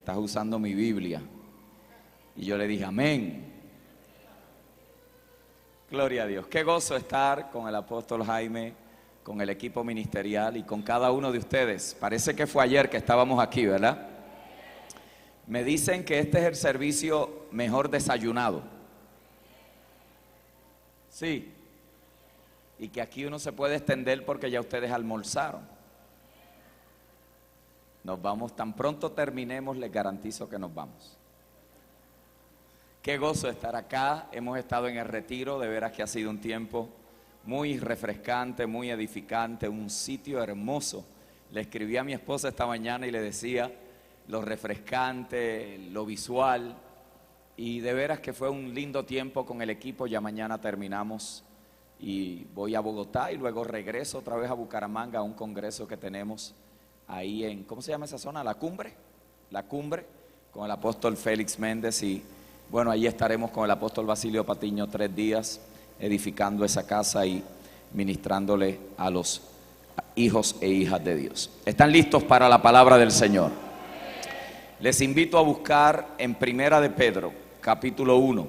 estás usando mi Biblia. Y yo le dije, amén. Gloria a Dios. Qué gozo estar con el apóstol Jaime, con el equipo ministerial y con cada uno de ustedes. Parece que fue ayer que estábamos aquí, ¿verdad? Me dicen que este es el servicio mejor desayunado. Sí. Y que aquí uno se puede extender porque ya ustedes almorzaron. Nos vamos, tan pronto terminemos, les garantizo que nos vamos. Qué gozo estar acá. Hemos estado en el retiro, de veras que ha sido un tiempo muy refrescante, muy edificante, un sitio hermoso. Le escribí a mi esposa esta mañana y le decía lo refrescante, lo visual, y de veras que fue un lindo tiempo con el equipo. Ya mañana terminamos y voy a Bogotá y luego regreso otra vez a Bucaramanga a un congreso que tenemos ahí en, ¿cómo se llama esa zona? La Cumbre, con el apóstol Félix Méndez. Y bueno, ahí estaremos con el apóstol Basilio Patiño 3 días, edificando esa casa y ministrándole a los hijos e hijas de Dios. ¿Están listos para la palabra del Señor? Les invito a buscar en Primera de Pedro, capítulo 1.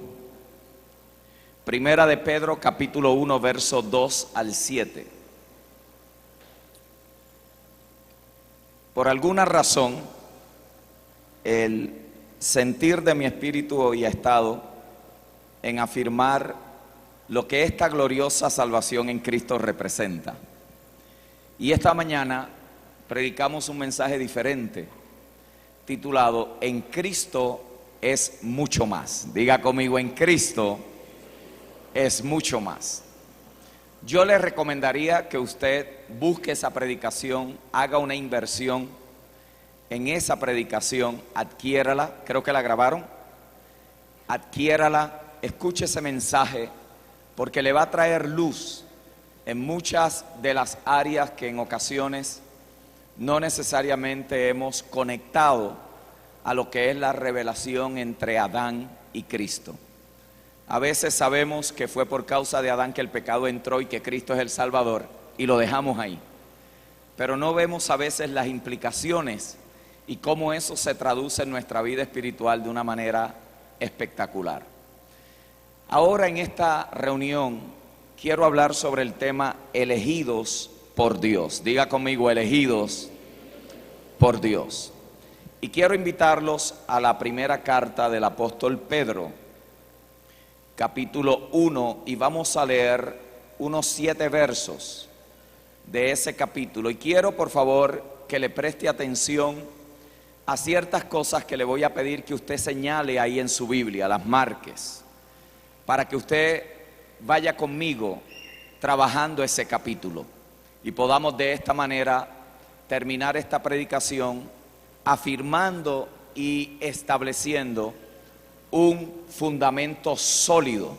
Primera de Pedro, capítulo 1, versos 2 al 7. Por alguna razón, el sentir de mi espíritu hoy ha estado en afirmar lo que esta gloriosa salvación en Cristo representa. Y esta mañana predicamos un mensaje diferente, titulado En Cristo es mucho más. Diga conmigo, en Cristo es mucho más. Yo le recomendaría que usted busque esa predicación, haga una inversión en esa predicación, adquiérala. Creo que la grabaron. Adquiérala, escuche ese mensaje, porque le va a traer luz en muchas de las áreas que en ocasiones no necesariamente hemos conectado a lo que es la revelación entre Adán y Cristo. A veces sabemos que fue por causa de Adán que el pecado entró y que Cristo es el Salvador, y lo dejamos ahí. Pero no vemos a veces las implicaciones y cómo eso se traduce en nuestra vida espiritual de una manera espectacular. Ahora en esta reunión quiero hablar sobre el tema elegidos por Dios. Diga conmigo, elegidos por Dios. Y quiero invitarlos a la primera carta del apóstol Pedro, capítulo 1, y vamos a leer unos 7 versos de ese capítulo. Y quiero, por favor, que le preste atención a ciertas cosas que le voy a pedir que usted señale ahí en su Biblia, las marques, para que usted vaya conmigo trabajando ese capítulo y podamos de esta manera terminar esta predicación afirmando y estableciendo un fundamento sólido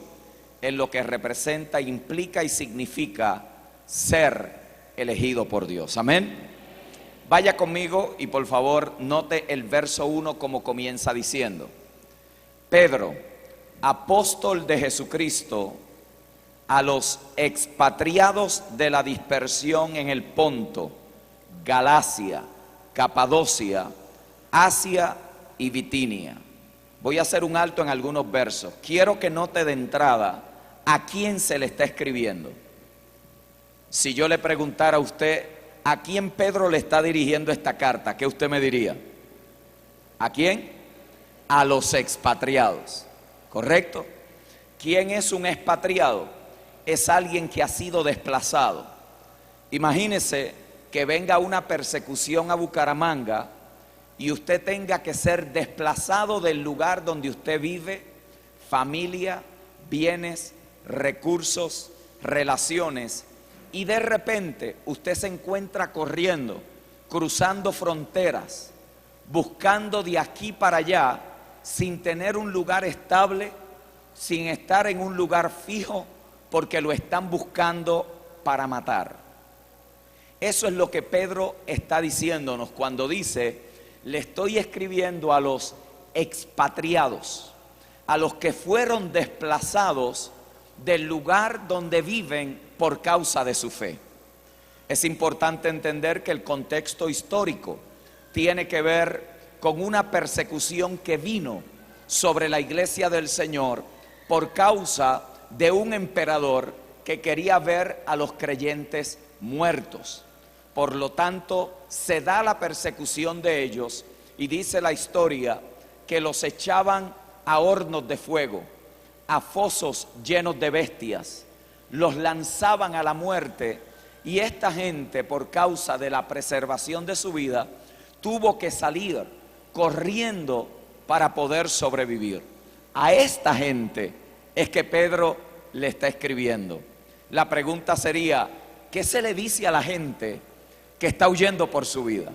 en lo que representa, implica y significa ser elegido por Dios. Amén. Vaya conmigo y por favor note el verso 1 como comienza diciendo: Pedro, apóstol de Jesucristo, a los expatriados de la dispersión en el Ponto, Galacia, Capadocia, Asia y Bitinia. Voy a hacer un alto en algunos versos. Quiero que note de entrada a quién se le está escribiendo. Si yo le preguntara a usted a quién Pedro le está dirigiendo esta carta, ¿qué usted me diría? ¿A quién? A los expatriados, ¿correcto? ¿Quién es un expatriado? Es alguien que ha sido desplazado. Imagínese que venga una persecución a Bucaramanga y usted tenga que ser desplazado del lugar donde usted vive, familia, bienes, recursos, relaciones, y de repente usted se encuentra corriendo, cruzando fronteras, buscando de aquí para allá, sin tener un lugar estable, sin estar en un lugar fijo, porque lo están buscando para matar. Eso es lo que Pedro está diciéndonos cuando dice: le estoy escribiendo a los expatriados, a los que fueron desplazados del lugar donde viven por causa de su fe. Es importante entender que el contexto histórico tiene que ver con una persecución que vino sobre la iglesia del Señor por causa de un emperador que quería ver a los creyentes muertos. Por lo tanto, se da la persecución de ellos y dice la historia que los echaban a hornos de fuego, a fosos llenos de bestias, los lanzaban a la muerte, y esta gente, por causa de la preservación de su vida, tuvo que salir corriendo para poder sobrevivir. A esta gente es que Pedro le está escribiendo. La pregunta sería, ¿qué se le dice a la gente que está huyendo por su vida?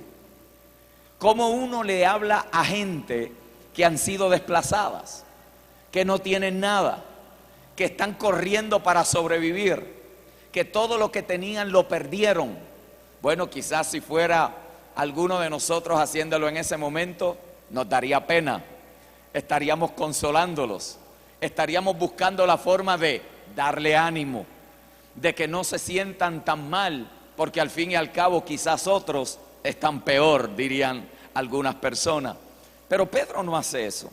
¿Cómo uno le habla a gente que han sido desplazadas, que no tienen nada, que están corriendo para sobrevivir, que todo lo que tenían lo perdieron? Bueno, quizás si fuera alguno de nosotros haciéndolo en ese momento, nos daría pena, estaríamos consolándolos, estaríamos buscando la forma de darle ánimo, de que no se sientan tan mal, porque al fin y al cabo quizás otros están peor, dirían algunas personas. Pero Pedro no hace eso.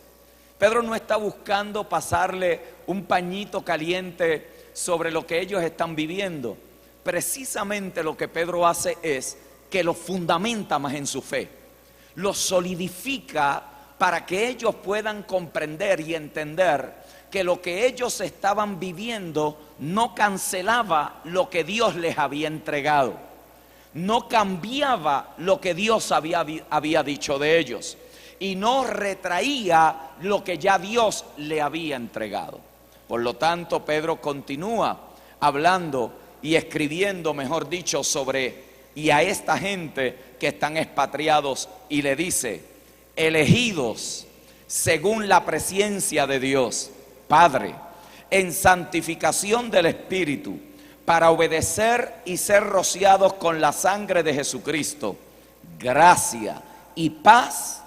Pedro no está buscando pasarle un pañito caliente sobre lo que ellos están viviendo. Precisamente lo que Pedro hace es que los fundamenta más en su fe, los solidifica para que ellos puedan comprender y entender que lo que ellos estaban viviendo no cancelaba lo que Dios les había entregado, no cambiaba lo que Dios había dicho de ellos, y no retraía lo que ya Dios le había entregado. Por lo tanto, Pedro continúa hablando y escribiendo, mejor dicho, y a esta gente que están expatriados, y le dice: elegidos según la presciencia de Dios Padre, en santificación del Espíritu, para obedecer y ser rociados con la sangre de Jesucristo, gracia y paz,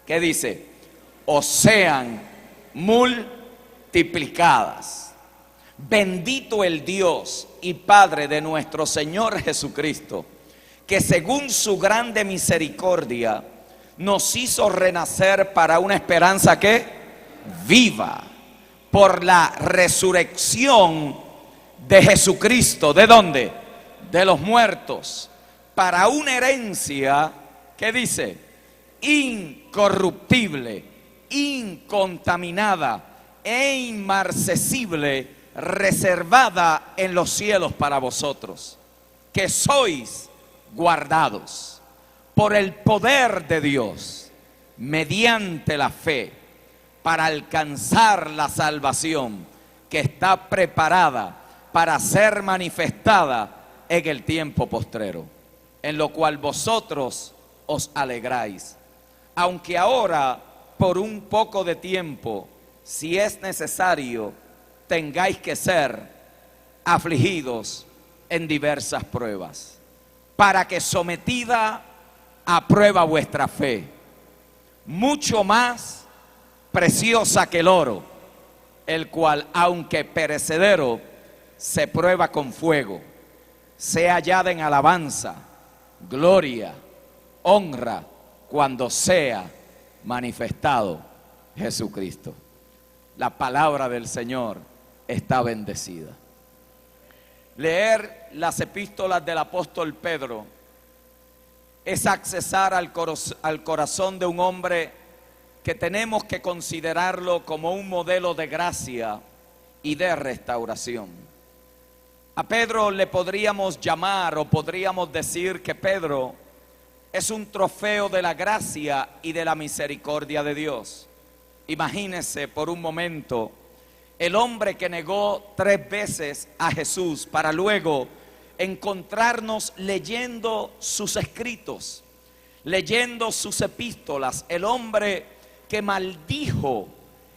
¿qué dice? Os sean multiplicadas. Bendito el Dios y Padre de nuestro Señor Jesucristo, que según su grande misericordia nos hizo renacer para una esperanza que viva, por la resurrección de Jesucristo. ¿De dónde? De los muertos, para una herencia, ¿qué dice? Incorruptible, incontaminada e inmarcesible, reservada en los cielos para vosotros, que sois guardados por el poder de Dios mediante la fe, para alcanzar la salvación que está preparada para ser manifestada en el tiempo postrero, en lo cual vosotros os alegráis, aunque ahora por un poco de tiempo, si es necesario, tengáis que ser afligidos en diversas pruebas, para que sometida a prueba vuestra fe, mucho más preciosa que el oro, el cual, aunque perecedero, se prueba con fuego, sea hallada en alabanza, gloria, honra, cuando sea manifestado Jesucristo. La palabra del Señor está bendecida. Leer las epístolas del apóstol Pedro es accesar al corazón de un hombre que tenemos que considerarlo como un modelo de gracia y de restauración. A Pedro le podríamos llamar, o podríamos decir que Pedro es un trofeo de la gracia y de la misericordia de Dios. Imagínese por un momento el hombre que negó 3 veces a Jesús, para luego encontrarnos leyendo sus escritos, leyendo sus epístolas. El hombre que maldijo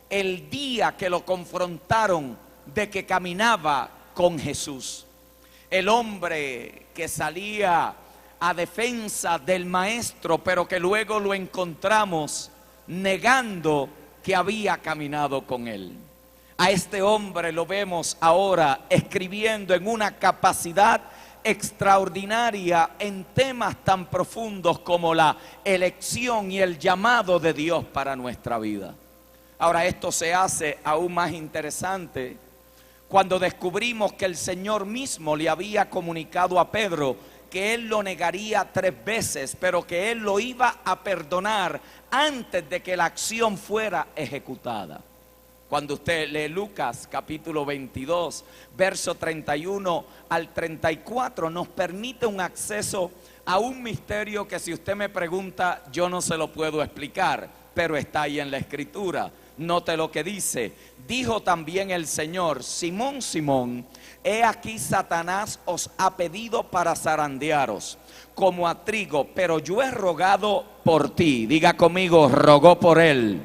el día que lo confrontaron de que caminaba con Jesús. El hombre que salía a defensa del maestro, pero que luego lo encontramos negando que había caminado con él. A este hombre lo vemos ahora escribiendo en una capacidad extraordinaria en temas tan profundos como la elección y el llamado de Dios para nuestra vida. Ahora, esto se hace aún más interesante cuando descubrimos que el Señor mismo le había comunicado a Pedro que Él lo negaría 3 veces, pero que Él lo iba a perdonar antes de que la acción fuera ejecutada. Cuando usted lee Lucas capítulo 22, verso 31 al 34, nos permite un acceso a un misterio que, si usted me pregunta, yo no se lo puedo explicar, pero está ahí en la Escritura. Note lo que dice: dijo también el Señor: Simón, Simón, he aquí Satanás os ha pedido para zarandearos como a trigo, pero yo he rogado por ti. Diga conmigo: rogó por él,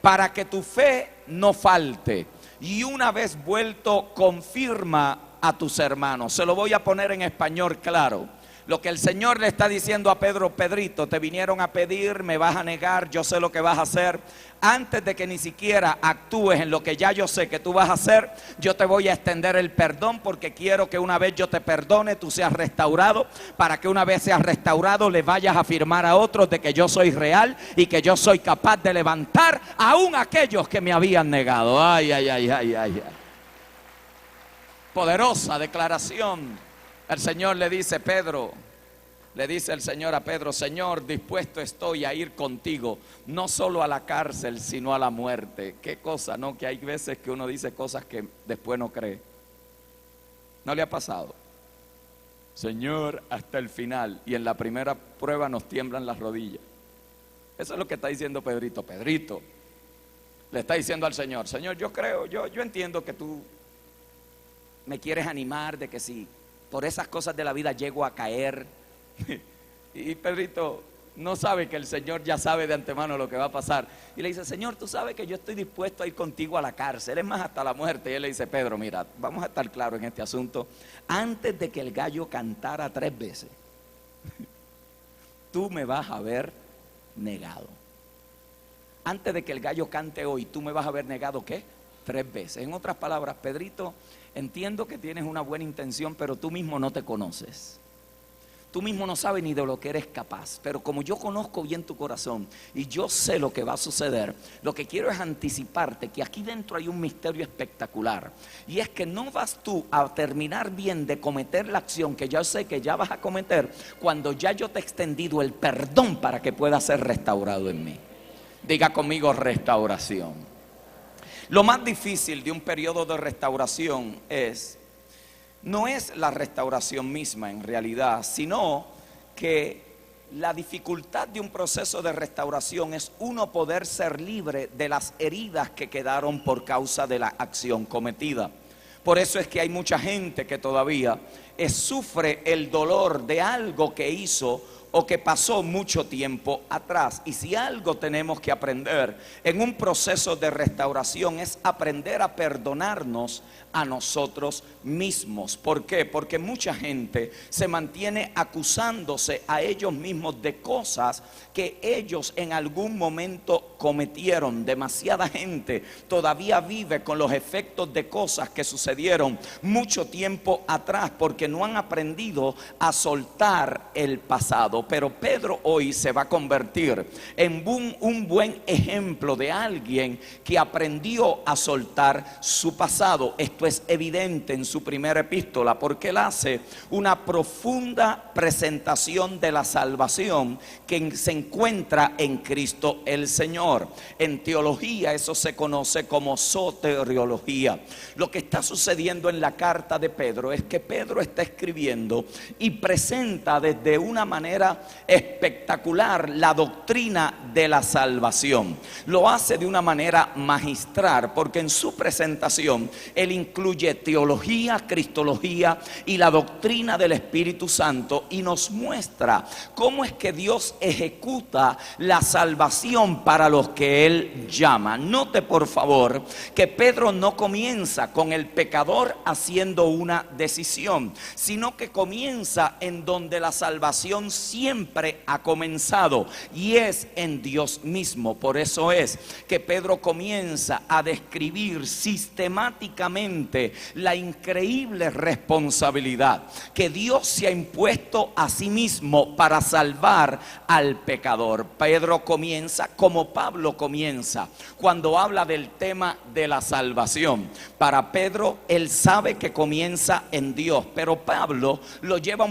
para que tu fe no falte, y una vez vuelto confirma a tus hermanos. Se lo voy a poner en español claro. Lo que el Señor le está diciendo a Pedro: Pedrito, te vinieron a pedir, me vas a negar, yo sé lo que vas a hacer. Antes de que ni siquiera actúes en lo que ya yo sé que tú vas a hacer, yo te voy a extender el perdón, porque quiero que una vez yo te perdone, tú seas restaurado, para que una vez seas restaurado le vayas a afirmar a otros de que yo soy real y que yo soy capaz de levantar aún aquellos que me habían negado. Ay, ay, ay, ay, ay. Poderosa declaración. El Señor le dice: Pedro, le dice el Señor a Pedro: Señor, dispuesto estoy a ir contigo, no solo a la cárcel, sino a la muerte. Qué cosa, ¿no? Que hay veces que uno dice cosas que después no cree. ¿No le ha pasado? Señor, hasta el final. Y en la primera prueba nos tiemblan las rodillas. Eso es lo que está diciendo Pedrito. Pedrito le está diciendo al Señor: Señor, yo creo, yo entiendo que tú me quieres animar de que si por esas cosas de la vida llego a caer. Y Pedrito no sabe que el Señor ya sabe de antemano lo que va a pasar. Y le dice: Señor, tú sabes que yo estoy dispuesto a ir contigo a la cárcel, es más, hasta la muerte. Y él le dice: Pedro, mira, vamos a estar claros en este asunto. Antes de que el gallo cantara 3 veces, tú me vas a haber negado. Antes de que el gallo cante hoy, tú me vas a haber negado, ¿qué? 3 veces. En otras palabras, Pedrito, entiendo que tienes una buena intención, pero tú mismo no te conoces. Tú mismo no sabes ni de lo que eres capaz. Pero como yo conozco bien tu corazón y yo sé lo que va a suceder, lo que quiero es anticiparte que aquí dentro hay un misterio espectacular. Y es que no vas tú a terminar bien de cometer la acción que yo sé que ya vas a cometer, cuando ya yo te he extendido el perdón para que puedas ser restaurado en mí. Diga conmigo: restauración. Lo más difícil de un periodo de restauración no es la restauración misma en realidad, sino que la dificultad de un proceso de restauración es uno poder ser libre de las heridas que quedaron por causa de la acción cometida. Por eso es que hay mucha gente que todavía sufre el dolor de algo que hizo o que pasó mucho tiempo atrás. Y si algo tenemos que aprender en un proceso de restauración es aprender a perdonarnos a nosotros mismos. ¿Por qué? Porque mucha gente se mantiene acusándose a ellos mismos de cosas que ellos en algún momento cometieron. Demasiada gente todavía vive con los efectos de cosas que sucedieron mucho tiempo atrás, porque no han aprendido a soltar el pasado. Pero Pedro hoy se va a convertir en un buen ejemplo de alguien que aprendió a soltar su pasado. Esto es evidente en su primera epístola, porque él hace una profunda presentación de la salvación que se encuentra en Cristo el Señor. En teología eso se conoce como soteriología. Lo que está sucediendo en la carta de Pedro es que Pedro está escribiendo y presenta desde una manera espectacular la doctrina de la salvación. Lo hace de una manera magistral, porque en su presentación él incluye teología, cristología y la doctrina del Espíritu Santo, y nos muestra cómo es que Dios ejecuta la salvación para los que él llama. Note por favor que Pedro no comienza con el pecador haciendo una decisión, sino que comienza en donde la salvación siempre ha comenzado y es en Dios mismo. Por eso es que Pedro comienza a describir sistemáticamente la increíble responsabilidad que Dios se ha impuesto a sí mismo para salvar al pecador. Pedro comienza como Pablo comienza cuando habla del tema de la salvación. Para Pedro, él sabe que comienza en Dios, pero Pablo lo lleva a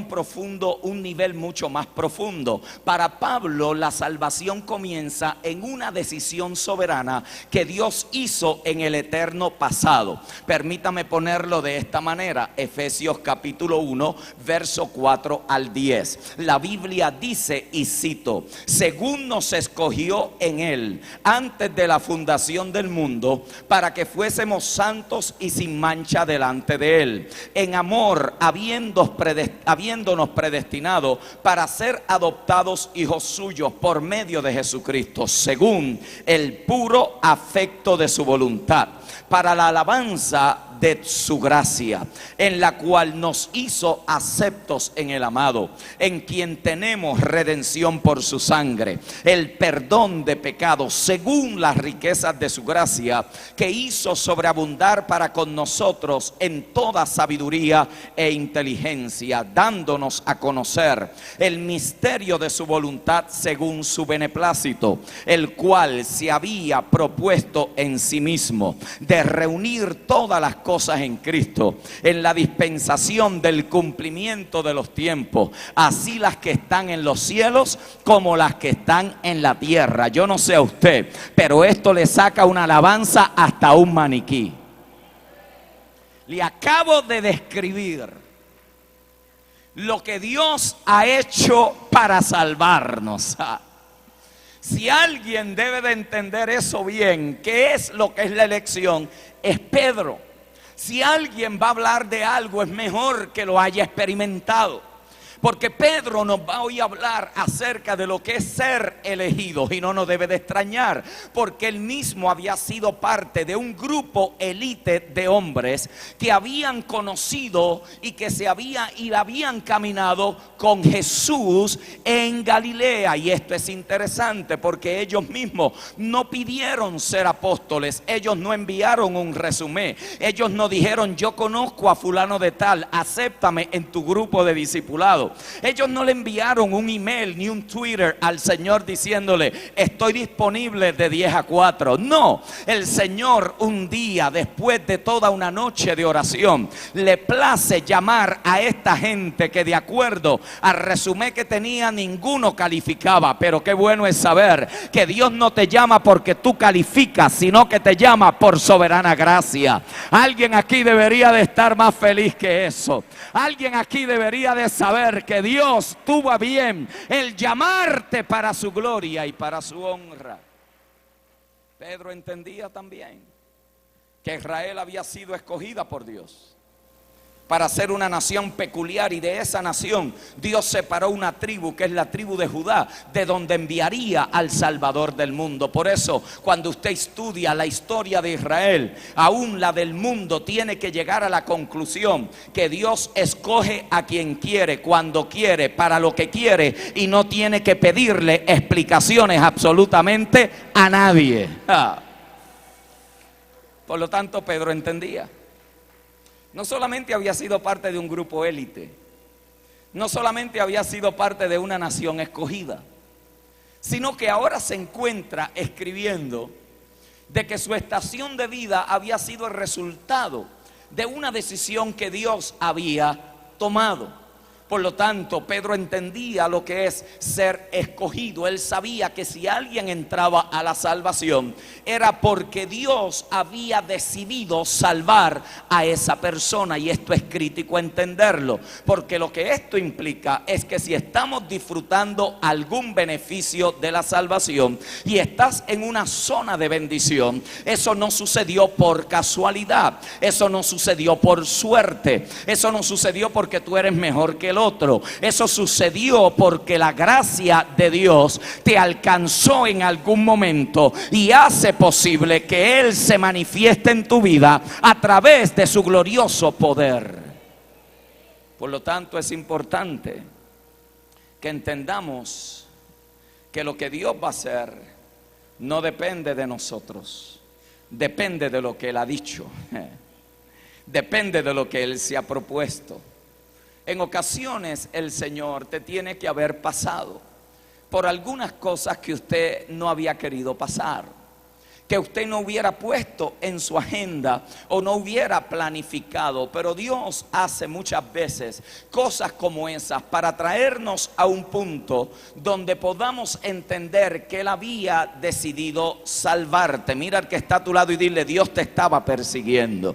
un nivel mucho más profundo. Para Pablo, la salvación comienza en una decisión soberana que Dios hizo en el eterno pasado. Permítame ponerlo de esta manera: Efesios capítulo 1, verso 4 al 10. La Biblia dice, y cito: según nos escogió en él antes de la fundación del mundo, para que fuésemos santos y sin mancha delante de él, en amor, habiéndonos predestinado para ser adoptados hijos suyos por medio de Jesucristo, según el puro afecto de su voluntad, para la alabanza de su gracia, en la cual nos hizo aceptos en el amado, en quien tenemos redención por su sangre, el perdón de pecados, según las riquezas de su gracia, que hizo sobreabundar para con nosotros en toda sabiduría e inteligencia, dándonos a conocer el misterio de su voluntad según su beneplácito, el cual se había propuesto en sí mismo de reunir todas las cosas en Cristo, en la dispensación del cumplimiento de los tiempos, así las que están en los cielos como las que están en la tierra. Yo no sé a usted, pero esto le saca una alabanza hasta un maniquí. Le acabo de describir lo que Dios ha hecho para salvarnos. Si alguien debe de entender eso bien, qué es lo que es la elección, es Pedro. Si alguien va a hablar de algo, es mejor que lo haya experimentado. Porque Pedro nos va hoy a hablar acerca de lo que es ser elegidos, y no nos debe de extrañar, porque él mismo había sido parte de un grupo élite de hombres que habían conocido y que habían caminado con Jesús en Galilea. Y esto es interesante porque ellos mismos no pidieron ser apóstoles, ellos no enviaron un resumen, ellos no dijeron: yo conozco a fulano de tal, acéptame en tu grupo de discipulado. Ellos no le enviaron un email ni un Twitter al Señor diciéndole: estoy disponible de 10 a 4. No, el Señor un día, después de toda una noche de oración, le place llamar a esta gente que, de acuerdo al resumen que tenía, ninguno calificaba. Pero qué bueno es saber que Dios no te llama porque tú calificas, sino que te llama por soberana gracia. Alguien aquí debería de estar más feliz que eso. Alguien aquí debería de saber que Dios tuvo a bien el llamarte para su gloria y para su honra. Pedro entendía también que Israel había sido escogida por Dios para ser una nación peculiar, y de esa nación Dios separó una tribu, que es la tribu de Judá, de donde enviaría al Salvador del mundo. Por eso, cuando usted estudia la historia de Israel, aún la del mundo, tiene que llegar a la conclusión que Dios escoge a quien quiere, cuando quiere, para lo que quiere, y no tiene que pedirle explicaciones absolutamente a nadie. Por lo tanto, Pedro entendía. No solamente había sido parte de un grupo élite, no solamente había sido parte de una nación escogida, sino que ahora se encuentra escribiendo de que su estación de vida había sido el resultado de una decisión que Dios había tomado. Por lo tanto, Pedro entendía lo que es ser escogido. Él sabía que si alguien entraba a la salvación, era porque Dios había decidido salvar a esa persona. Y esto es crítico entenderlo, porque lo que esto implica es que si estamos disfrutando algún beneficio de la salvación y estás en una zona de bendición, eso no sucedió por casualidad, eso no sucedió por suerte, eso no sucedió porque tú eres mejor que el otro. Eso sucedió porque la gracia de Dios te alcanzó en algún momento y hace posible que Él se manifieste en tu vida a través de su glorioso poder. Por lo tanto, es importante que entendamos que lo que Dios va a hacer no depende de nosotros, depende de lo que Él ha dicho, depende de lo que Él se ha propuesto. En ocasiones el Señor te tiene que haber pasado por algunas cosas que usted no había querido pasar, que usted no hubiera puesto en su agenda o no hubiera planificado. Pero Dios hace muchas veces cosas como esas para traernos a un punto donde podamos entender que Él había decidido salvarte. Mira al que está a tu lado y dile: Dios te estaba persiguiendo.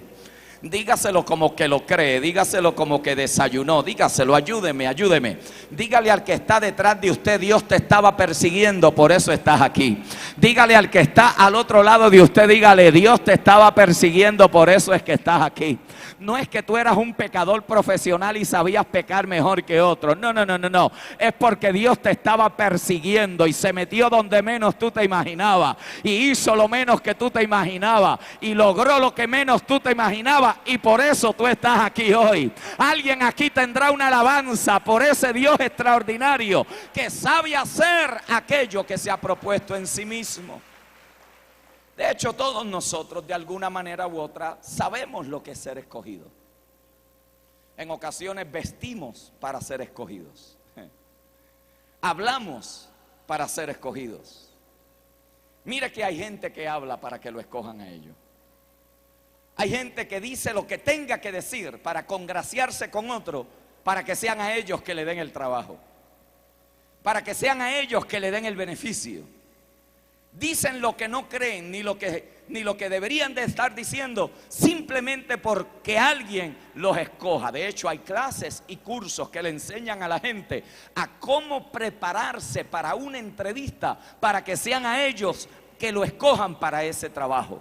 Dígaselo como que lo cree, dígaselo como que desayunó, dígaselo, ayúdeme, ayúdeme. Dígale al que está detrás de usted: Dios te estaba persiguiendo, por eso estás aquí. Dígale al que está al otro lado de usted, dígale: Dios te estaba persiguiendo, por eso es que estás aquí. No es que tú eras un pecador profesional y sabías pecar mejor que otros. No, no, no, no, no. Es porque Dios te estaba persiguiendo y se metió donde menos tú te imaginabas. Y hizo lo menos que tú te imaginabas. Y logró lo que menos tú te imaginabas. Y por eso tú estás aquí hoy. Alguien aquí tendrá una alabanza por ese Dios extraordinario que sabe hacer aquello que se ha propuesto en sí mismo. De hecho, todos nosotros, de alguna manera u otra, sabemos lo que es ser escogido. En ocasiones vestimos para ser escogidos. Hablamos para ser escogidos. Mire que hay gente que habla para que lo escojan a ellos. Hay gente que dice lo que tenga que decir para congraciarse con otro, para que sean a ellos que le den el trabajo, para que sean a ellos que le den el beneficio. Dicen lo que no creen ni lo que deberían de estar diciendo, simplemente porque alguien los escoja. De hecho, hay clases y cursos que le enseñan a la gente a cómo prepararse para una entrevista, para que sean a ellos que lo escojan para ese trabajo.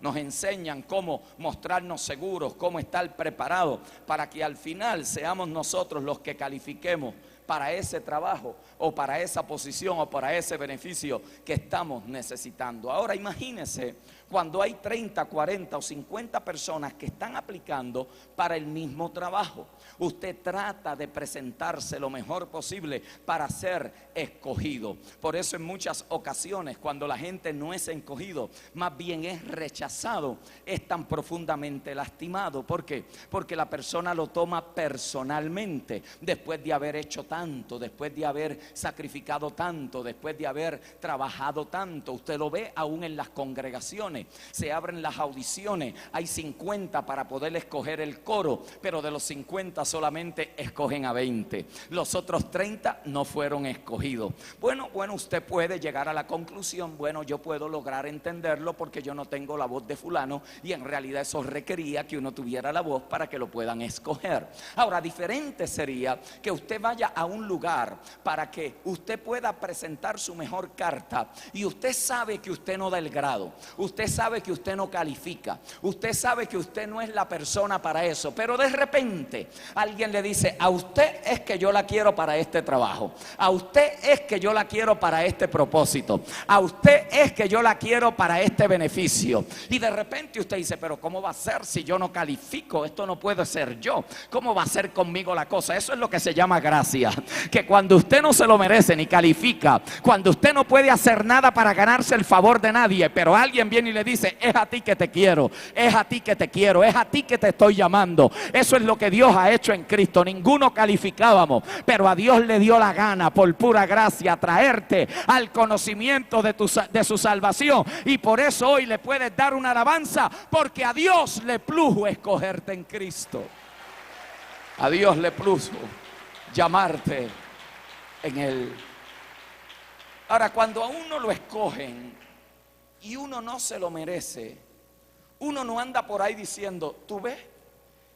Nos enseñan cómo mostrarnos seguros, cómo estar preparados para que al final seamos nosotros los que califiquemos para ese trabajo o para esa posición o para ese beneficio que estamos necesitando. Ahora imagínese cuando hay 30, 40 o 50 personas que están aplicando para el mismo trabajo. Usted trata de presentarse lo mejor posible para ser escogido. Por eso en muchas ocasiones cuando la gente no es escogido, más bien es rechazado, es tan profundamente lastimado. ¿Por qué? Porque la persona lo toma personalmente después de haber hecho tanto, después de haber sacrificado tanto, después de haber trabajado tanto. Usted lo ve aún en las congregaciones. Se abren las audiciones, hay 50 para poder escoger el coro, pero de los 50 solamente escogen a 20. Los otros 30 no fueron escogidos. Bueno, usted puede llegar a la conclusión: bueno, yo puedo lograr entenderlo porque yo no tengo la voz de fulano, y en realidad eso requería que uno tuviera la voz para que lo puedan escoger. Ahora, diferente sería que usted vaya a un lugar para que usted pueda presentar su mejor carta y usted sabe que usted no da el grado, usted sabe que usted no califica, usted sabe que usted no es la persona para eso, pero de repente alguien le dice: a usted es que yo la quiero para este trabajo, a usted es que yo la quiero para este propósito, a usted es que yo la quiero para este beneficio. Y de repente usted dice: pero ¿cómo va a ser si yo no califico? Esto no puede ser yo. ¿Cómo va a ser conmigo la cosa? Eso es lo que se llama gracia, que cuando usted no se lo merece ni califica, cuando usted no puede hacer nada para ganarse el favor de nadie, pero alguien viene y le dice: es a ti que te quiero, es a ti que te quiero, es a ti que te estoy llamando. Eso es lo que Dios ha hecho en Cristo. Ninguno calificábamos, pero a Dios le dio la gana por pura gracia traerte al conocimiento de su salvación, y por eso hoy le puedes dar una alabanza, porque a Dios le plujo escogerte en Cristo. A Dios le plujo llamarte en Él. Ahora, cuando a uno lo escogen y uno no se lo merece, uno no anda por ahí diciendo: tú ves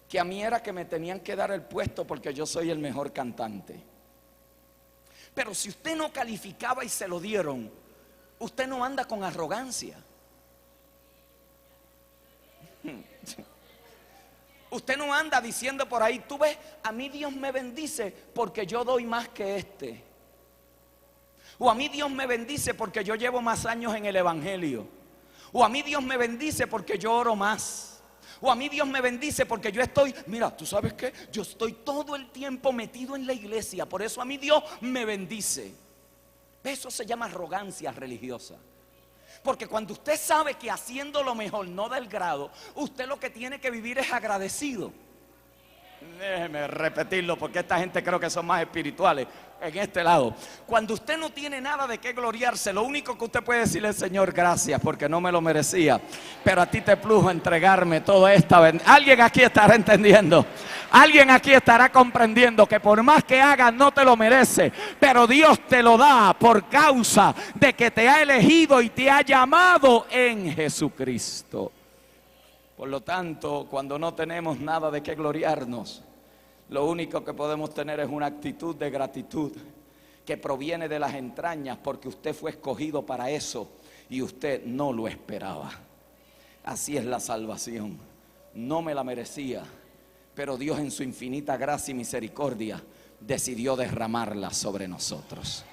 que a mí era que me tenían que dar el puesto porque yo soy el mejor cantante. Pero si usted no calificaba y se lo dieron, usted no anda con arrogancia. Usted no anda diciendo por ahí: tú ves, a mí Dios me bendice porque yo doy más que este. O a mí Dios me bendice porque yo llevo más años en el evangelio. O a mí Dios me bendice porque yo oro más. O a mí Dios me bendice porque yo estoy, mira, ¿tú sabes qué? Yo estoy todo el tiempo metido en la iglesia, por eso a mí Dios me bendice. Eso se llama arrogancia religiosa. Porque cuando usted sabe que haciendo lo mejor no da el grado, usted lo que tiene que vivir es agradecido. Déjeme repetirlo porque esta gente creo que son más espirituales en este lado. Cuando usted no tiene nada de qué gloriarse, lo único que usted puede decirle es: Señor, gracias porque no me lo merecía, pero a ti te plujo entregarme toda esta bendición. Alguien aquí estará entendiendo, alguien aquí estará comprendiendo que por más que hagas no te lo merece, pero Dios te lo da por causa de que te ha elegido y te ha llamado en Jesucristo. Por lo tanto, cuando no tenemos nada de qué gloriarnos, lo único que podemos tener es una actitud de gratitud que proviene de las entrañas, porque usted fue escogido para eso y usted no lo esperaba. Así es la salvación. No me la merecía, pero Dios en su infinita gracia y misericordia decidió derramarla sobre nosotros.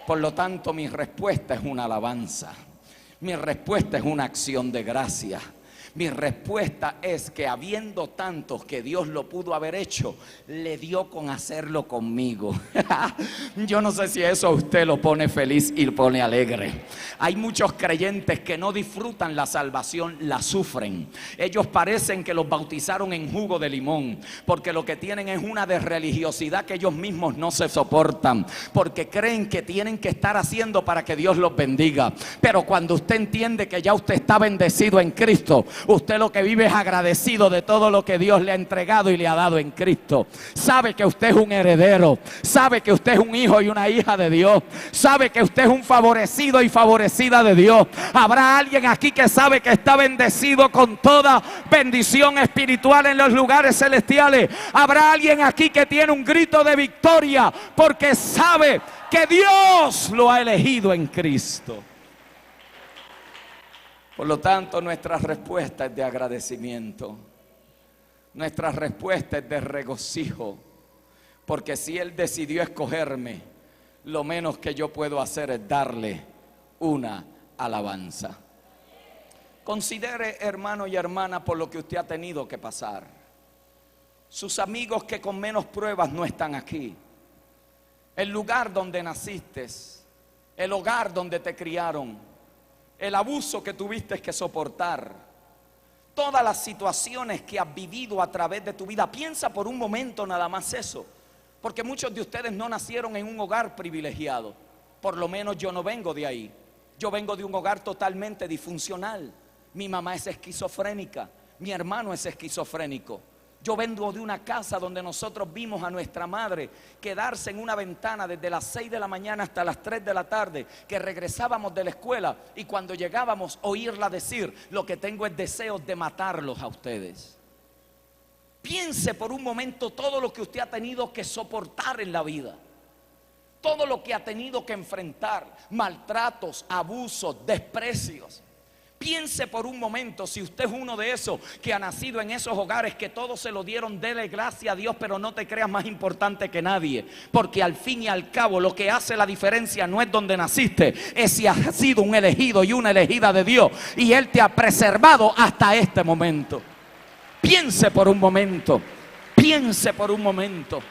Por lo tanto, mi respuesta es una alabanza. Mi respuesta es una acción de gracia. Mi respuesta es que habiendo tantos que Dios lo pudo haber hecho, le dio con hacerlo conmigo. Yo no sé si eso a usted lo pone feliz y lo pone alegre. Hay muchos creyentes que no disfrutan la salvación, la sufren. Ellos parecen que los bautizaron en jugo de limón, porque lo que tienen es una de religiosidad que ellos mismos no se soportan, porque creen que tienen que estar haciendo para que Dios los bendiga. Pero cuando usted entiende que ya usted está bendecido en Cristo, usted lo que vive es agradecido de todo lo que Dios le ha entregado y le ha dado en Cristo. Sabe que usted es un heredero, sabe que usted es un hijo y una hija de Dios, sabe que usted es un favorecido y favorecida de Dios. Habrá alguien aquí que sabe que está bendecido con toda bendición espiritual en los lugares celestiales. Habrá alguien aquí que tiene un grito de victoria porque sabe que Dios lo ha elegido en Cristo. Por lo tanto, nuestra respuesta es de agradecimiento. Nuestra respuesta es de regocijo. Porque si Él decidió escogerme, lo menos que yo puedo hacer es darle una alabanza. Considere, hermano y hermana, por lo que usted ha tenido que pasar. Sus amigos que con menos pruebas no están aquí. El lugar donde naciste, el hogar donde te criaron, el abuso que tuviste que soportar, todas las situaciones que has vivido a través de tu vida. Piensa por un momento nada más eso, porque muchos de ustedes no nacieron en un hogar privilegiado. Por lo menos yo no vengo de ahí. Yo vengo de un hogar totalmente disfuncional. Mi mamá es esquizofrénica, mi hermano es esquizofrénico. Yo vengo de una casa donde nosotros vimos a nuestra madre quedarse en una ventana desde las 6 de la mañana hasta las 3 de la tarde, que regresábamos de la escuela y cuando llegábamos oírla decir: lo que tengo es deseos de matarlos a ustedes. Piense por un momento todo lo que usted ha tenido que soportar en la vida, todo lo que ha tenido que enfrentar: maltratos, abusos, desprecios. Piense por un momento si usted es uno de esos que ha nacido en esos hogares que todos se lo dieron, dele gracias a Dios, pero no te creas más importante que nadie, porque al fin y al cabo lo que hace la diferencia no es donde naciste, es si has sido un elegido y una elegida de Dios y Él te ha preservado hasta este momento. Piense por un momento, piense por un momento.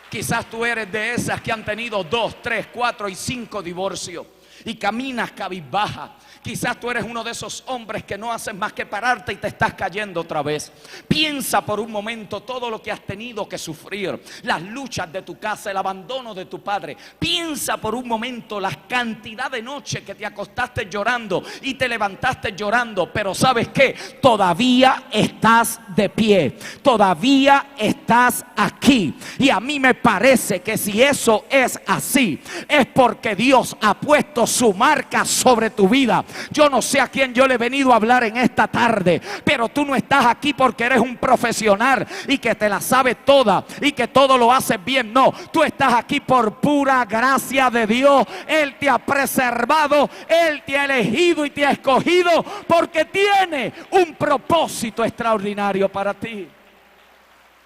Quizás tú eres de esas que han tenido 2, 3, 4 y 5 divorcios y caminas cabizbaja. Quizás tú eres uno de esos hombres que no haces más que pararte y te estás cayendo otra vez. Piensa por un momento todo lo que has tenido que sufrir, las luchas de tu casa, el abandono de tu padre. Piensa por un momento la cantidad de noches que te acostaste llorando y te levantaste llorando. Pero ¿sabes qué? Todavía estás de pie, todavía estás aquí. Y a mí me parece que si eso es así, es porque Dios ha puesto su marca sobre tu vida. Yo no sé a quién yo le he venido a hablar en esta tarde, pero tú no estás aquí porque eres un profesional y que te la sabes toda y que todo lo haces bien. No, tú estás aquí por pura gracia de Dios. Él te ha preservado, Él te ha elegido y te ha escogido porque tiene un propósito extraordinario para ti.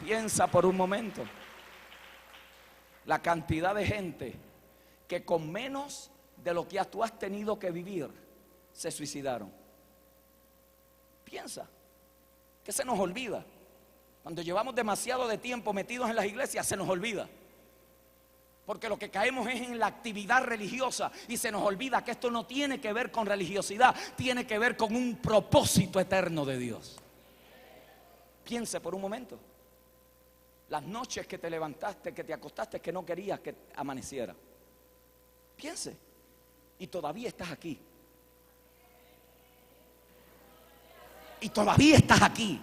Piensa por un momento la cantidad de gente que con menos de lo que tú has tenido que vivir se suicidaron. Piensa. Que se nos olvida. Cuando llevamos demasiado de tiempo metidos en las iglesias, se nos olvida. Porque lo que caemos es en la actividad religiosa y se nos olvida que esto no tiene que ver con religiosidad, tiene que ver con un propósito eterno de Dios. Piense por un momento. Las noches que te levantaste, que te acostaste, que no querías que amaneciera. Piense. Y todavía estás aquí. Y todavía estás aquí.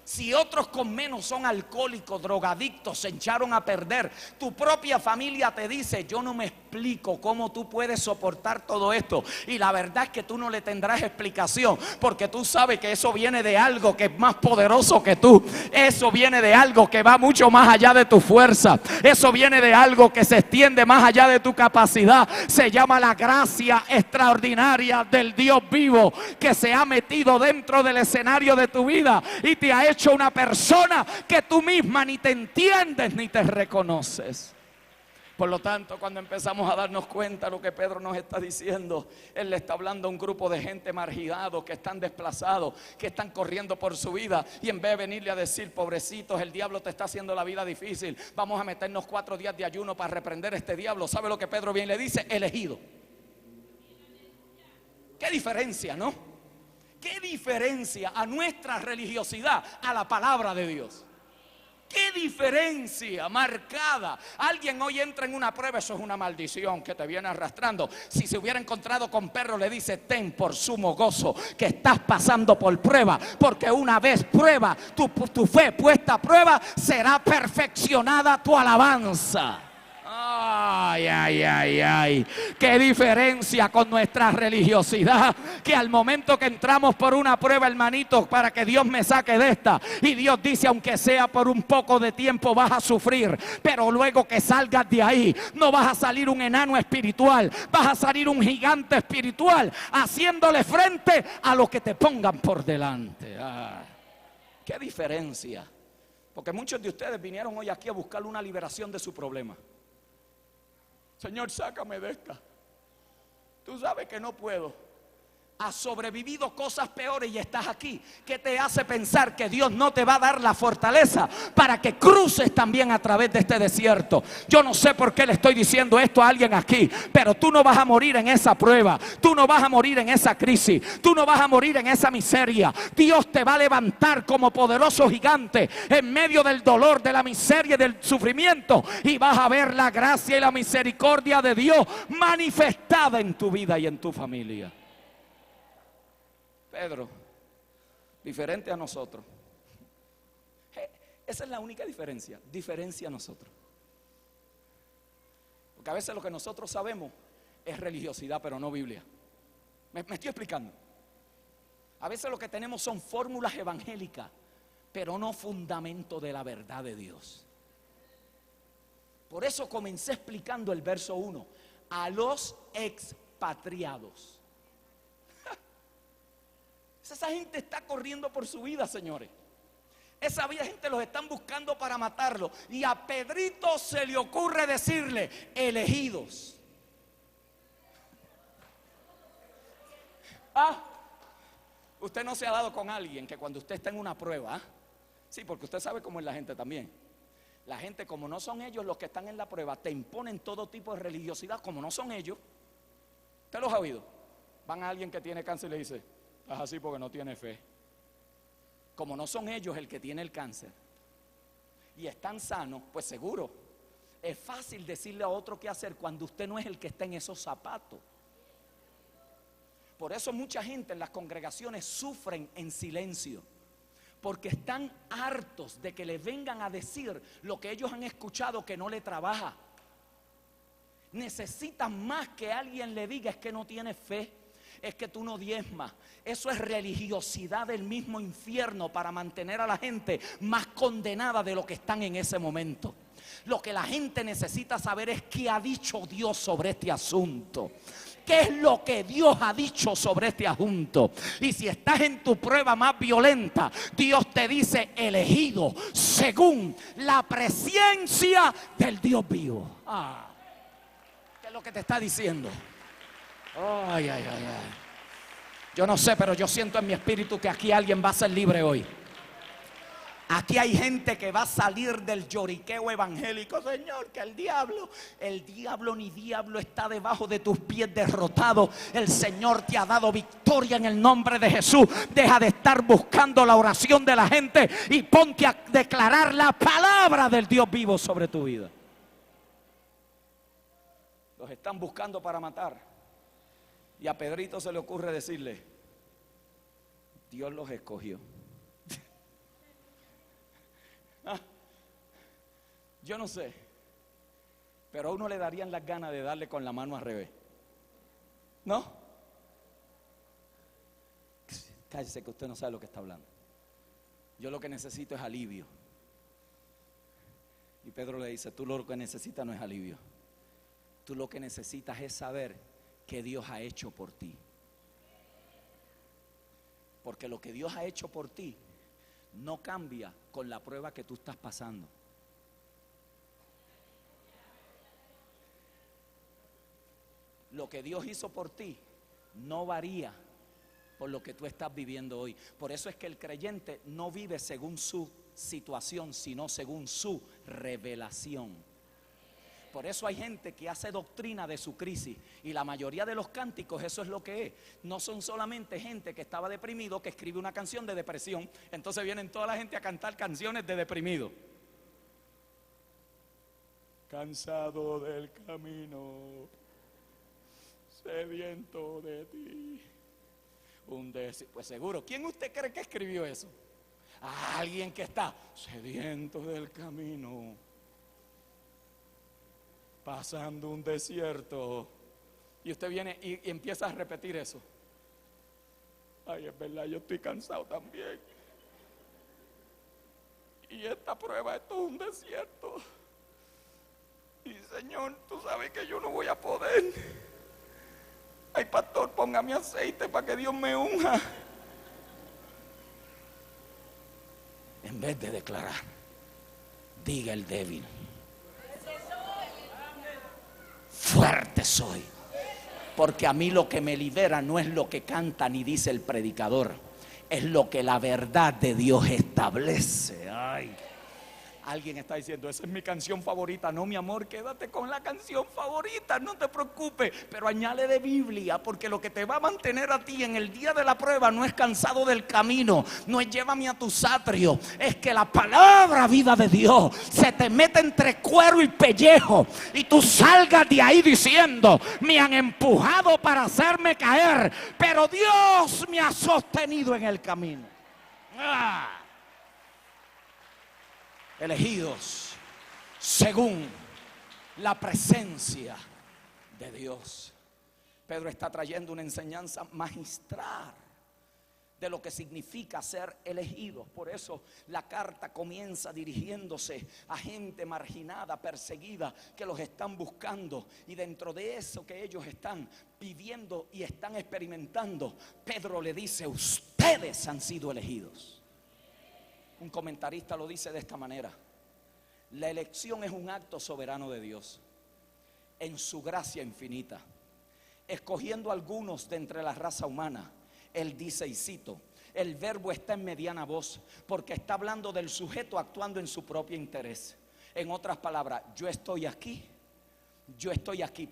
Si otros con menos son alcohólicos, drogadictos, se echaron a perder, tu propia familia te dice: yo no me explico cómo tú puedes soportar todo esto. Y la verdad es que tú no le tendrás explicación, porque tú sabes que eso viene de algo que es más poderoso que tú. Eso viene de algo que va mucho más allá de tu fuerza. Eso viene de algo que se extiende más allá de tu capacidad. Se llama la gracia extraordinaria del Dios vivo, que se ha metido dentro del escenario de tu vida y te ha hecho una persona que tú misma ni te entiendes ni te reconoces. Por lo tanto, cuando empezamos a darnos cuenta de lo que Pedro nos está diciendo, él le está hablando a un grupo de gente marginado, que están desplazados, que están corriendo por su vida, y en vez de venirle a decir: pobrecitos, el diablo te está haciendo la vida difícil, vamos a meternos 4 días de ayuno para reprender a este diablo, ¿sabe lo que Pedro viene y le dice? Elegido. ¿Qué diferencia, no? ¿Qué diferencia a nuestra religiosidad a la palabra de Dios? ¿Qué diferencia marcada? Alguien hoy entra en una prueba, eso es una maldición que te viene arrastrando. Si se hubiera encontrado con perro, le dice: ten por sumo gozo que estás pasando por prueba, porque una vez prueba, tu fe puesta a prueba, será perfeccionada tu alabanza. Ay, ay, ay, ay. Qué diferencia con nuestra religiosidad, que al momento que entramos por una prueba, hermanito, para que Dios me saque de esta, y Dios dice: aunque sea por un poco de tiempo vas a sufrir, pero luego que salgas de ahí, no vas a salir un enano espiritual, vas a salir un gigante espiritual, haciéndole frente a lo que te pongan por delante. Qué diferencia. Porque muchos de ustedes vinieron hoy aquí a buscar una liberación de su problema. Señor, sácame de esta. Tú sabes que no puedo. Has sobrevivido cosas peores y estás aquí. ¿Qué te hace pensar que Dios no te va a dar la fortaleza para que cruces también a través de este desierto? Yo no sé por qué le estoy diciendo esto a alguien aquí, pero tú no vas a morir en esa prueba. Tú no vas a morir en esa crisis. Tú no vas a morir en esa miseria. Dios te va a levantar como poderoso gigante en medio del dolor, de la miseria y del sufrimiento, y vas a ver la gracia y la misericordia de Dios manifestada en tu vida y en tu familia. Pedro, diferente a nosotros. Esa es la única diferencia. Diferencia a nosotros. Porque a veces lo que nosotros sabemos es religiosidad, pero no Biblia. ¿Me estoy explicando? A veces lo que tenemos son fórmulas evangélicas, pero no fundamento de la verdad de Dios. Por eso comencé explicando el verso 1. A los expatriados. Esa gente está corriendo por su vida, señores. Esa gente los están buscando para matarlo. Y a Pedrito se le ocurre decirle: elegidos. Usted no se ha dado con alguien que cuando usted está en una prueba, sí, porque usted sabe cómo es la gente también. La gente, como no son ellos los que están en la prueba, te imponen todo tipo de religiosidad. Como no son ellos, ¿usted los ha oído? Van a alguien que tiene cáncer y le dice: estás así porque no tiene fe. Como no son ellos el que tiene el cáncer y están sanos, pues seguro es fácil decirle a otro qué hacer cuando usted no es el que está en esos zapatos. Por eso mucha gente en las congregaciones sufren en silencio, porque están hartos de que les vengan a decir lo que ellos han escuchado que no le trabaja. Necesitan más que alguien le diga: es que no tiene fe, es que tú no diezmas. Eso es religiosidad del mismo infierno para mantener a la gente más condenada de lo que están en ese momento. Lo que la gente necesita saber es qué ha dicho Dios sobre este asunto. ¿Qué es lo que Dios ha dicho sobre este asunto? Y si estás en tu prueba más violenta, Dios te dice: elegido según la presencia del Dios vivo. ¿Qué es lo que te está diciendo? Ay, ay, ay, ay. Yo no sé, pero yo siento en mi espíritu que aquí alguien va a ser libre hoy. Aquí hay gente que va a salir del lloriqueo evangélico. Señor, que el diablo ni diablo está debajo de tus pies derrotado. El Señor te ha dado victoria en el nombre de Jesús. Deja de estar buscando la oración de la gente y ponte a declarar la palabra del Dios vivo sobre tu vida. Los están buscando para matar. Y a Pedrito se le ocurre decirle: Dios los escogió. Yo no sé, pero a uno le darían las ganas de darle con la mano al revés, ¿no? Cállese que usted no sabe lo que está hablando. Yo lo que necesito es alivio. Y Pedro le dice: tú lo que necesitas no es alivio. Tú lo que necesitas es saber que Dios ha hecho por ti. Porque lo que Dios ha hecho por ti no cambia con la prueba que tú estás pasando. Lo que Dios hizo por ti no varía por lo que tú estás viviendo hoy. Por eso es que el creyente no vive según su situación, sino según su revelación. Por eso hay gente que hace doctrina de su crisis. Y la mayoría de los cánticos eso es lo que es. No son solamente gente que estaba deprimido que escribe una canción de depresión. Entonces vienen toda la gente a cantar canciones de deprimido. Cansado del camino, sediento de ti. Pues seguro, ¿quién usted cree que escribió eso? Alguien que está sediento del camino, pasando un desierto. Y usted viene y empieza a repetir eso. Ay, es verdad, yo estoy cansado también. Y esta prueba, esto es un desierto. Y Señor, tú sabes que yo no voy a poder. Ay, pastor, póngame aceite para que Dios me unja. En vez de declarar, diga el débil: fuerte soy. Porque a mí lo que me libera no es lo que canta ni dice el predicador, es lo que la verdad de Dios establece. Ay. Alguien está diciendo: esa es mi canción favorita. No, mi amor, quédate con la canción favorita, no te preocupes, pero añade de Biblia, porque lo que te va a mantener a ti en el día de la prueba no es cansado del camino, no es llévame a tus atrios, es que la palabra vida de Dios se te mete entre cuero y pellejo y tú salgas de ahí diciendo: me han empujado para hacerme caer, pero Dios me ha sostenido en el camino. Elegidos según la presencia de Dios. Pedro está trayendo una enseñanza magistral de lo que significa ser elegidos. Por eso la carta comienza dirigiéndose a gente marginada, perseguida, que los están buscando. Y dentro de eso que ellos están viviendo y están experimentando, Pedro le dice: ustedes han sido elegidos. Un comentarista lo dice de esta manera: la elección es un acto soberano de Dios, en su gracia infinita, escogiendo a algunos de entre la raza humana. Él dice, y cito: el verbo está en mediana voz, porque está hablando del sujeto actuando en su propio interés. En otras palabras, yo estoy aquí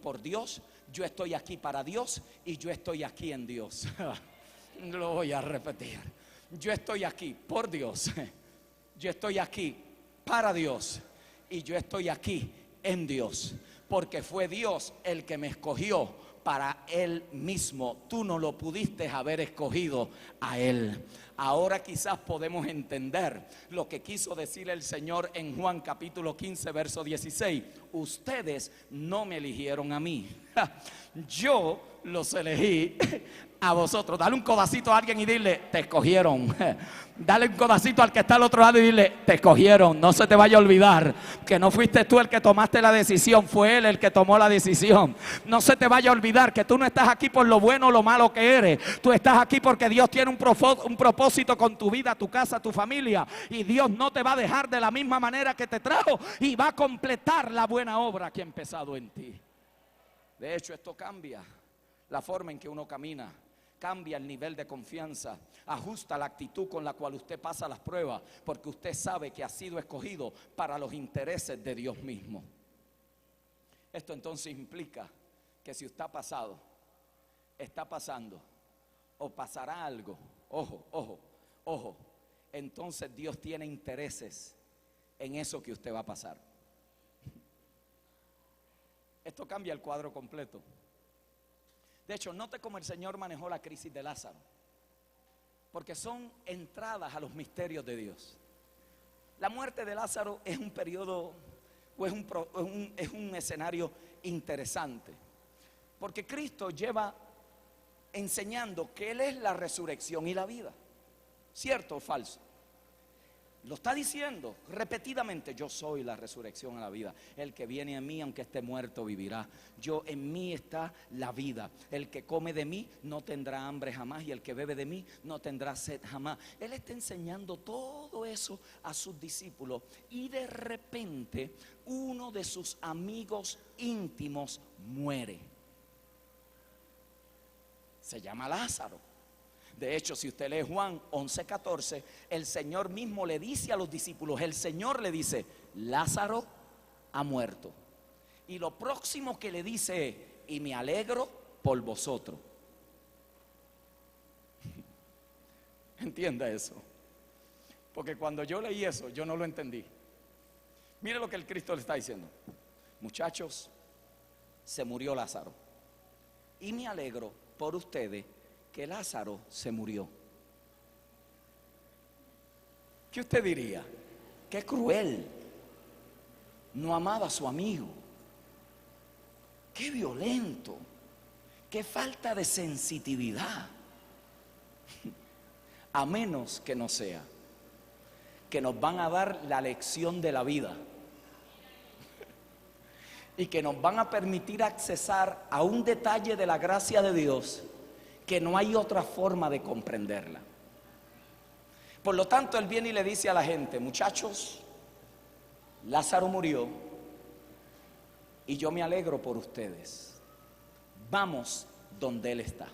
por Dios, yo estoy aquí para Dios y yo estoy aquí en Dios. Lo voy a repetir: yo estoy aquí por Dios, yo estoy aquí para Dios y yo estoy aquí en Dios, porque fue Dios el que me escogió para Él mismo. Tú no lo pudiste haber escogido a Él. Ahora quizás podemos entender lo que quiso decir el Señor en Juan capítulo 15 verso 16. Ustedes no me eligieron a mí, yo los elegí a vosotros. Dale un codacito a alguien y dile: te escogieron. Dale un codacito al que está al otro lado y dile: te escogieron. No se te vaya a olvidar que no fuiste tú el que tomaste la decisión, fue Él el que tomó la decisión. No se te vaya a olvidar que tú no estás aquí por lo bueno o lo malo que eres. Tú estás aquí porque Dios tiene un propósito con tu vida, tu casa, tu familia. Y Dios no te va a dejar de la misma manera que te trajo, y va a completar la buena obra que ha empezado en ti. De hecho, esto cambia la forma en que uno camina, cambia el nivel de confianza, ajusta la actitud con la cual usted pasa las pruebas, porque usted sabe que ha sido escogido para los intereses de Dios mismo. Esto entonces implica que si usted ha pasado, está pasando o pasará algo, ojo, entonces Dios tiene intereses en eso que usted va a pasar. Esto cambia el cuadro completo. De hecho, note cómo el Señor manejó la crisis de Lázaro, porque son entradas a los misterios de Dios. La muerte de Lázaro es un periodo, o es un escenario interesante, porque Cristo lleva enseñando que Él es la resurrección y la vida. ¿Cierto o falso? Lo está diciendo repetidamente: yo soy la resurrección y la vida. El que viene a mí, aunque esté muerto, vivirá. En mí está la vida. El que come de mí no tendrá hambre jamás, y el que bebe de mí no tendrá sed jamás. Él está enseñando todo eso a sus discípulos, y de repente uno de sus amigos íntimos muere. Se llama Lázaro. De hecho, si usted lee Juan 11:14, el Señor mismo le dice a los discípulos, el Señor le dice: Lázaro ha muerto. Y lo próximo que le dice es: y me alegro por vosotros. Entienda eso, porque cuando yo leí eso, yo no lo entendí. Mire lo que el Cristo le está diciendo: muchachos, se murió Lázaro, y me alegro por ustedes que Lázaro se murió. ¿Qué usted diría? Qué cruel, no amaba a su amigo, qué violento, qué falta de sensitividad. A menos que no sea que nos van a dar la lección de la vida y que nos van a permitir accesar a un detalle de la gracia de Dios que no hay otra forma de comprenderla. Por lo tanto, Él viene y le dice a la gente: muchachos, Lázaro murió y yo me alegro por ustedes. Vamos donde Él está.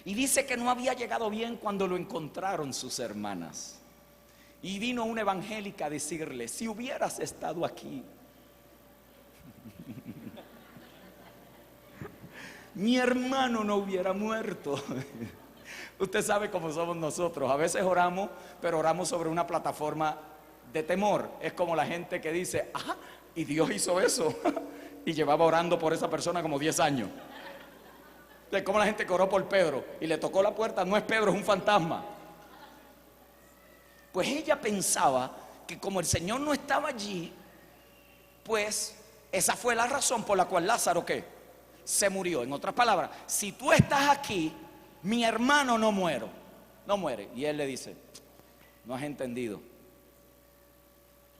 Y dice que no había llegado bien cuando lo encontraron sus hermanas. Y vino una evangélica a decirle: si hubieras estado aquí, mi hermano no hubiera muerto. Usted sabe cómo somos nosotros. A veces oramos, pero oramos sobre una plataforma de temor. Es como la gente que dice: ah, y Dios hizo eso. Y llevaba orando por esa persona como 10 años. Es como la gente que oró por Pedro y le tocó la puerta: no es Pedro, es un fantasma. Pues ella pensaba que como el Señor no estaba allí, pues esa fue la razón por la cual Lázaro, ¿qué?, se murió. En otras palabras, si tú estás aquí, mi hermano no muere. Y él le dice: no has entendido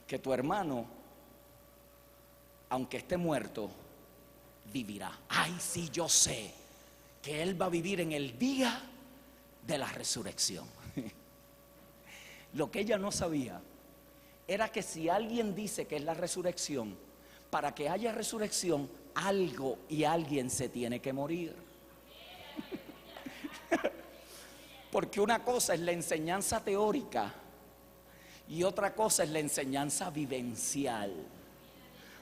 que tu hermano, aunque esté muerto, vivirá. Ay, sí, yo sé que él va a vivir en el día de la resurrección. Lo que ella no sabía era que si alguien dice que es la resurrección, para que haya resurrección, algo y alguien se tiene que morir. Porque una cosa es la enseñanza teórica y otra cosa es la enseñanza vivencial.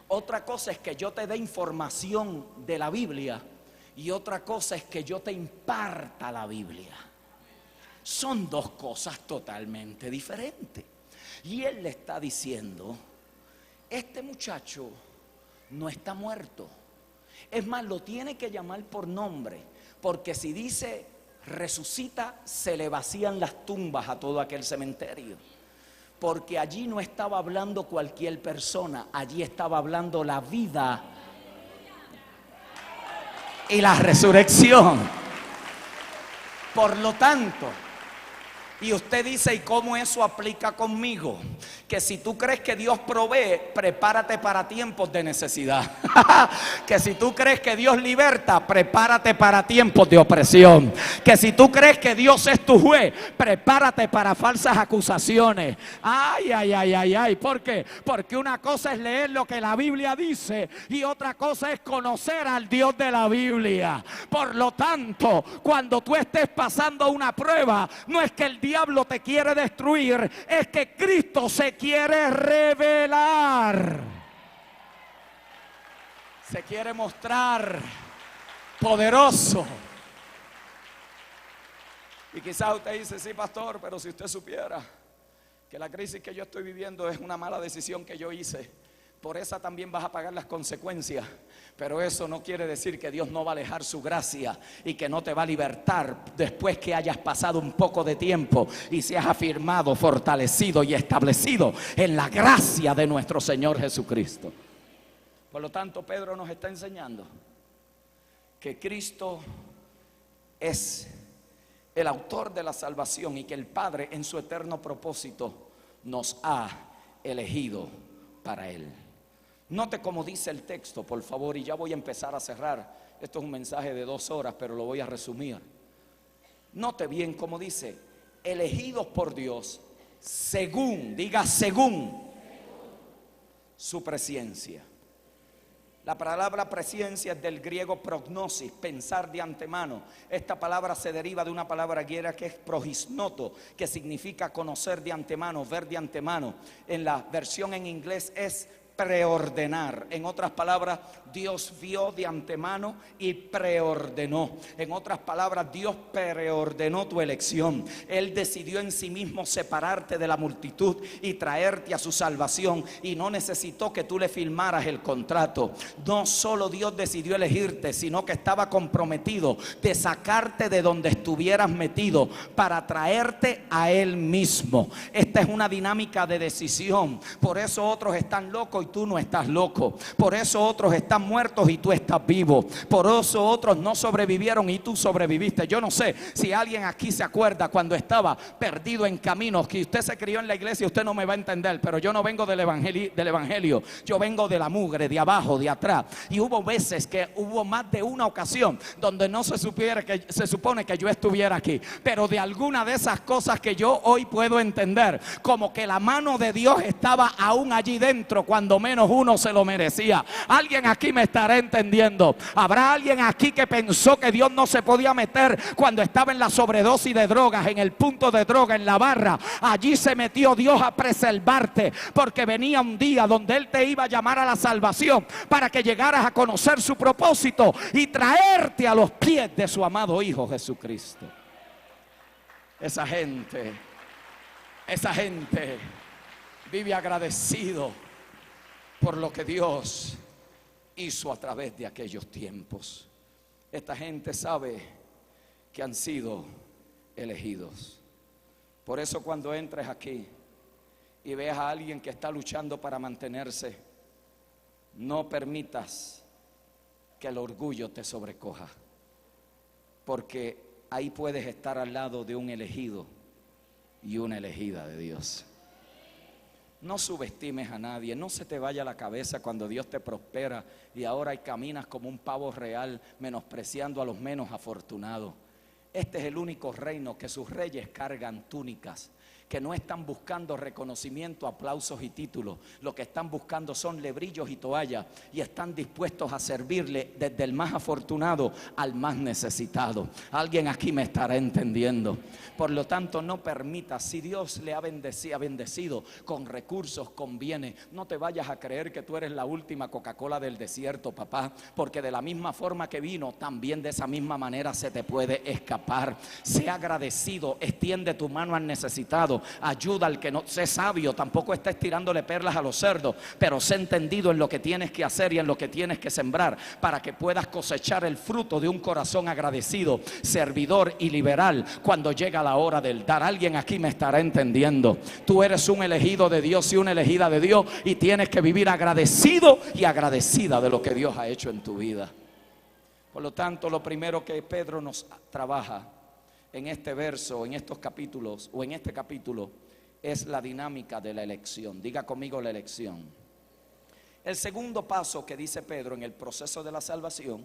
Otra cosa es que yo te dé información de la Biblia y otra cosa es que yo te imparta la Biblia. Son dos cosas totalmente diferentes. Y él le está diciendo: este muchacho no está muerto. Es más, lo tiene que llamar por nombre, porque si dice resucita, se le vacían las tumbas a todo aquel cementerio. Porque allí no estaba hablando cualquier persona, allí estaba hablando la vida y la resurrección. Por lo tanto, Y usted dice, ¿y cómo eso aplica conmigo? Que si tú crees que Dios provee, prepárate para tiempos de necesidad. Que si tú crees que Dios liberta, prepárate para tiempos de opresión. Que si tú crees que Dios es tu juez, prepárate para falsas acusaciones. Ay, ay, ay, ay, ay. ¿Por qué? Porque una cosa es leer lo que la Biblia dice y otra cosa es conocer al Dios de la Biblia. Por lo tanto, cuando tú estés pasando una prueba, no es que el diablo te quiere destruir, es que Cristo se quiere revelar. Se quiere mostrar poderoso. Y quizás usted dice, sí, pastor, pero si usted supiera que la crisis que yo estoy viviendo es una mala decisión que yo hice, por esa también vas a pagar las consecuencias. Pero eso no quiere decir que Dios no va a alejar su gracia y que no te va a libertar después que hayas pasado un poco de tiempo y seas afirmado, fortalecido y establecido en la gracia de nuestro Señor Jesucristo. Por lo tanto, Pedro nos está enseñando que Cristo es el autor de la salvación y que el Padre en su eterno propósito nos ha elegido para Él. Note cómo dice el texto, por favor, y ya voy a empezar a cerrar. Esto es un mensaje de 2 horas, pero lo voy a resumir. Note bien cómo dice, elegidos por Dios según, diga según su presciencia. La palabra presciencia es del griego prognosis, pensar de antemano. Esta palabra se deriva de una palabra griega que es progisnoto, que significa conocer de antemano, ver de antemano. En la versión en inglés es preordenar. En otras palabras, Dios vio de antemano y preordenó. En otras palabras, Dios preordenó tu elección. Él decidió en sí mismo separarte de la multitud y traerte a su salvación, y no necesitó que tú le firmaras el contrato. No solo Dios decidió elegirte, sino que estaba comprometido de sacarte de donde estuvieras metido para traerte a Él mismo. Esta es una dinámica de decisión. Por eso otros están locos y tú no estás loco. Por eso otros están muertos y tú estás vivo. Por eso otros no sobrevivieron y tú sobreviviste. Yo no sé si alguien aquí se acuerda cuando estaba perdido en caminos, que usted se crió en la iglesia, usted no me va a entender, pero yo no vengo del evangelio, yo vengo de la mugre, de abajo, de atrás. Y hubo veces que hubo más de una ocasión donde no se supone que yo estuviera aquí, pero de alguna de esas cosas que yo hoy puedo entender, como que la mano de Dios estaba aún allí dentro cuando menos uno se lo merecía. Alguien aquí me estará entendiendo. Habrá alguien aquí que pensó que Dios no se podía meter cuando estaba en la sobredosis de drogas, en el punto de droga, en la barra. Allí se metió Dios a preservarte, porque venía un día donde Él te iba a llamar a la salvación para que llegaras a conocer su propósito y traerte a los pies de su amado Hijo Jesucristo. Esa gente vive agradecido por lo que Dios hizo a través de aquellos tiempos. Esta gente sabe que han sido elegidos. Por eso cuando entres aquí y veas a alguien que está luchando para mantenerse, no permitas que el orgullo te sobrecoja, porque ahí puedes estar al lado de un elegido y una elegida de Dios. No subestimes a nadie, no se te vaya la cabeza cuando Dios te prospera y ahora caminas como un pavo real, menospreciando a los menos afortunados. Este es el único reino que sus reyes cargan túnicas, que no están buscando reconocimiento, aplausos y títulos. Lo que están buscando son lebrillos y toallas, y están dispuestos a servirle desde el más afortunado al más necesitado. Alguien aquí me estará entendiendo. Por lo tanto, no permitas, si Dios le ha bendecido con recursos, con bienes, no te vayas a creer que tú eres la última Coca-Cola del desierto, papá, porque de la misma forma que vino, también de esa misma manera se te puede escapar. Sea agradecido, extiende tu mano al necesitado, ayuda al que no. Sé sabio, tampoco estés tirándole perlas a los cerdos, pero sé entendido en lo que tienes que hacer y en lo que tienes que sembrar, para que puedas cosechar el fruto de un corazón agradecido, servidor y liberal cuando llega la hora del dar. Alguien aquí me estará entendiendo. Tú eres un elegido de Dios y una elegida de Dios, y tienes que vivir agradecido y agradecida de lo que Dios ha hecho en tu vida. Por lo tanto, lo primero que Pedro nos trabaja en este verso, en estos capítulos o en este capítulo es la dinámica de la elección. Diga conmigo la elección. El segundo paso que dice Pedro en el proceso de la salvación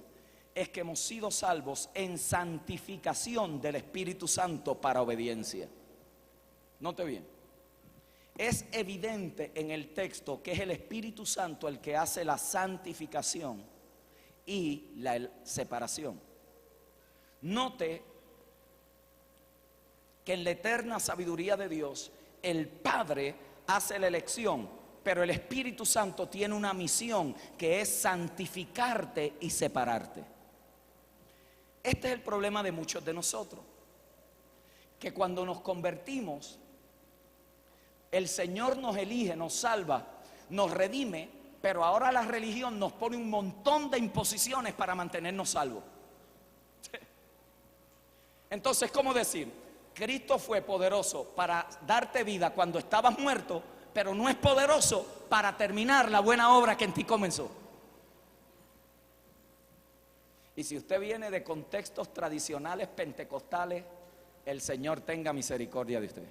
es que hemos sido salvos en santificación del Espíritu Santo para obediencia. Note bien, es evidente en el texto que es el Espíritu Santo el que hace la santificación y la separación. Note que en la eterna sabiduría de Dios, el Padre hace la elección, pero el Espíritu Santo tiene una misión que es santificarte y separarte. Este es el problema de muchos de nosotros, que cuando nos convertimos, el Señor nos elige, nos salva, nos redime, pero ahora la religión nos pone un montón de imposiciones para mantenernos salvos. Entonces, ¿cómo decir? Cristo fue poderoso para darte vida cuando estabas muerto, pero no es poderoso para terminar la buena obra que en ti comenzó. Y si usted viene de contextos tradicionales pentecostales, el Señor tenga misericordia de usted.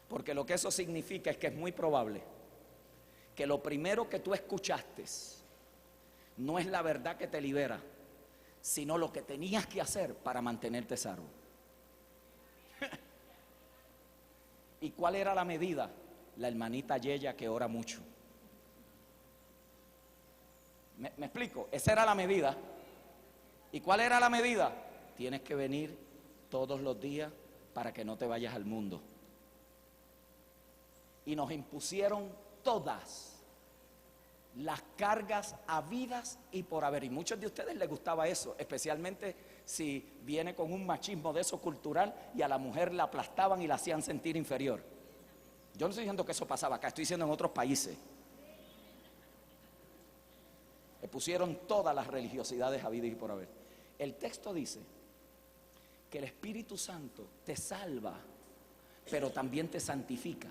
Porque lo que eso significa es que es muy probable que lo primero que tú escuchaste no es la verdad que te libera, sino lo que tenías que hacer para mantenerte salvo. ¿Y cuál era la medida? La hermanita Yeya que ora mucho. ¿Me explico? Esa era la medida. ¿Y cuál era la medida? Tienes que venir todos los días para que no te vayas al mundo. Y nos impusieron todas las cargas habidas y por haber. Y muchos de ustedes les gustaba eso, especialmente si viene con un machismo de eso cultural y a la mujer la aplastaban y la hacían sentir inferior. Yo no estoy diciendo que eso pasaba acá, estoy diciendo en otros países. Le pusieron todas las religiosidades habidas y por haber. El texto dice que el Espíritu Santo te salva, pero también te santifica.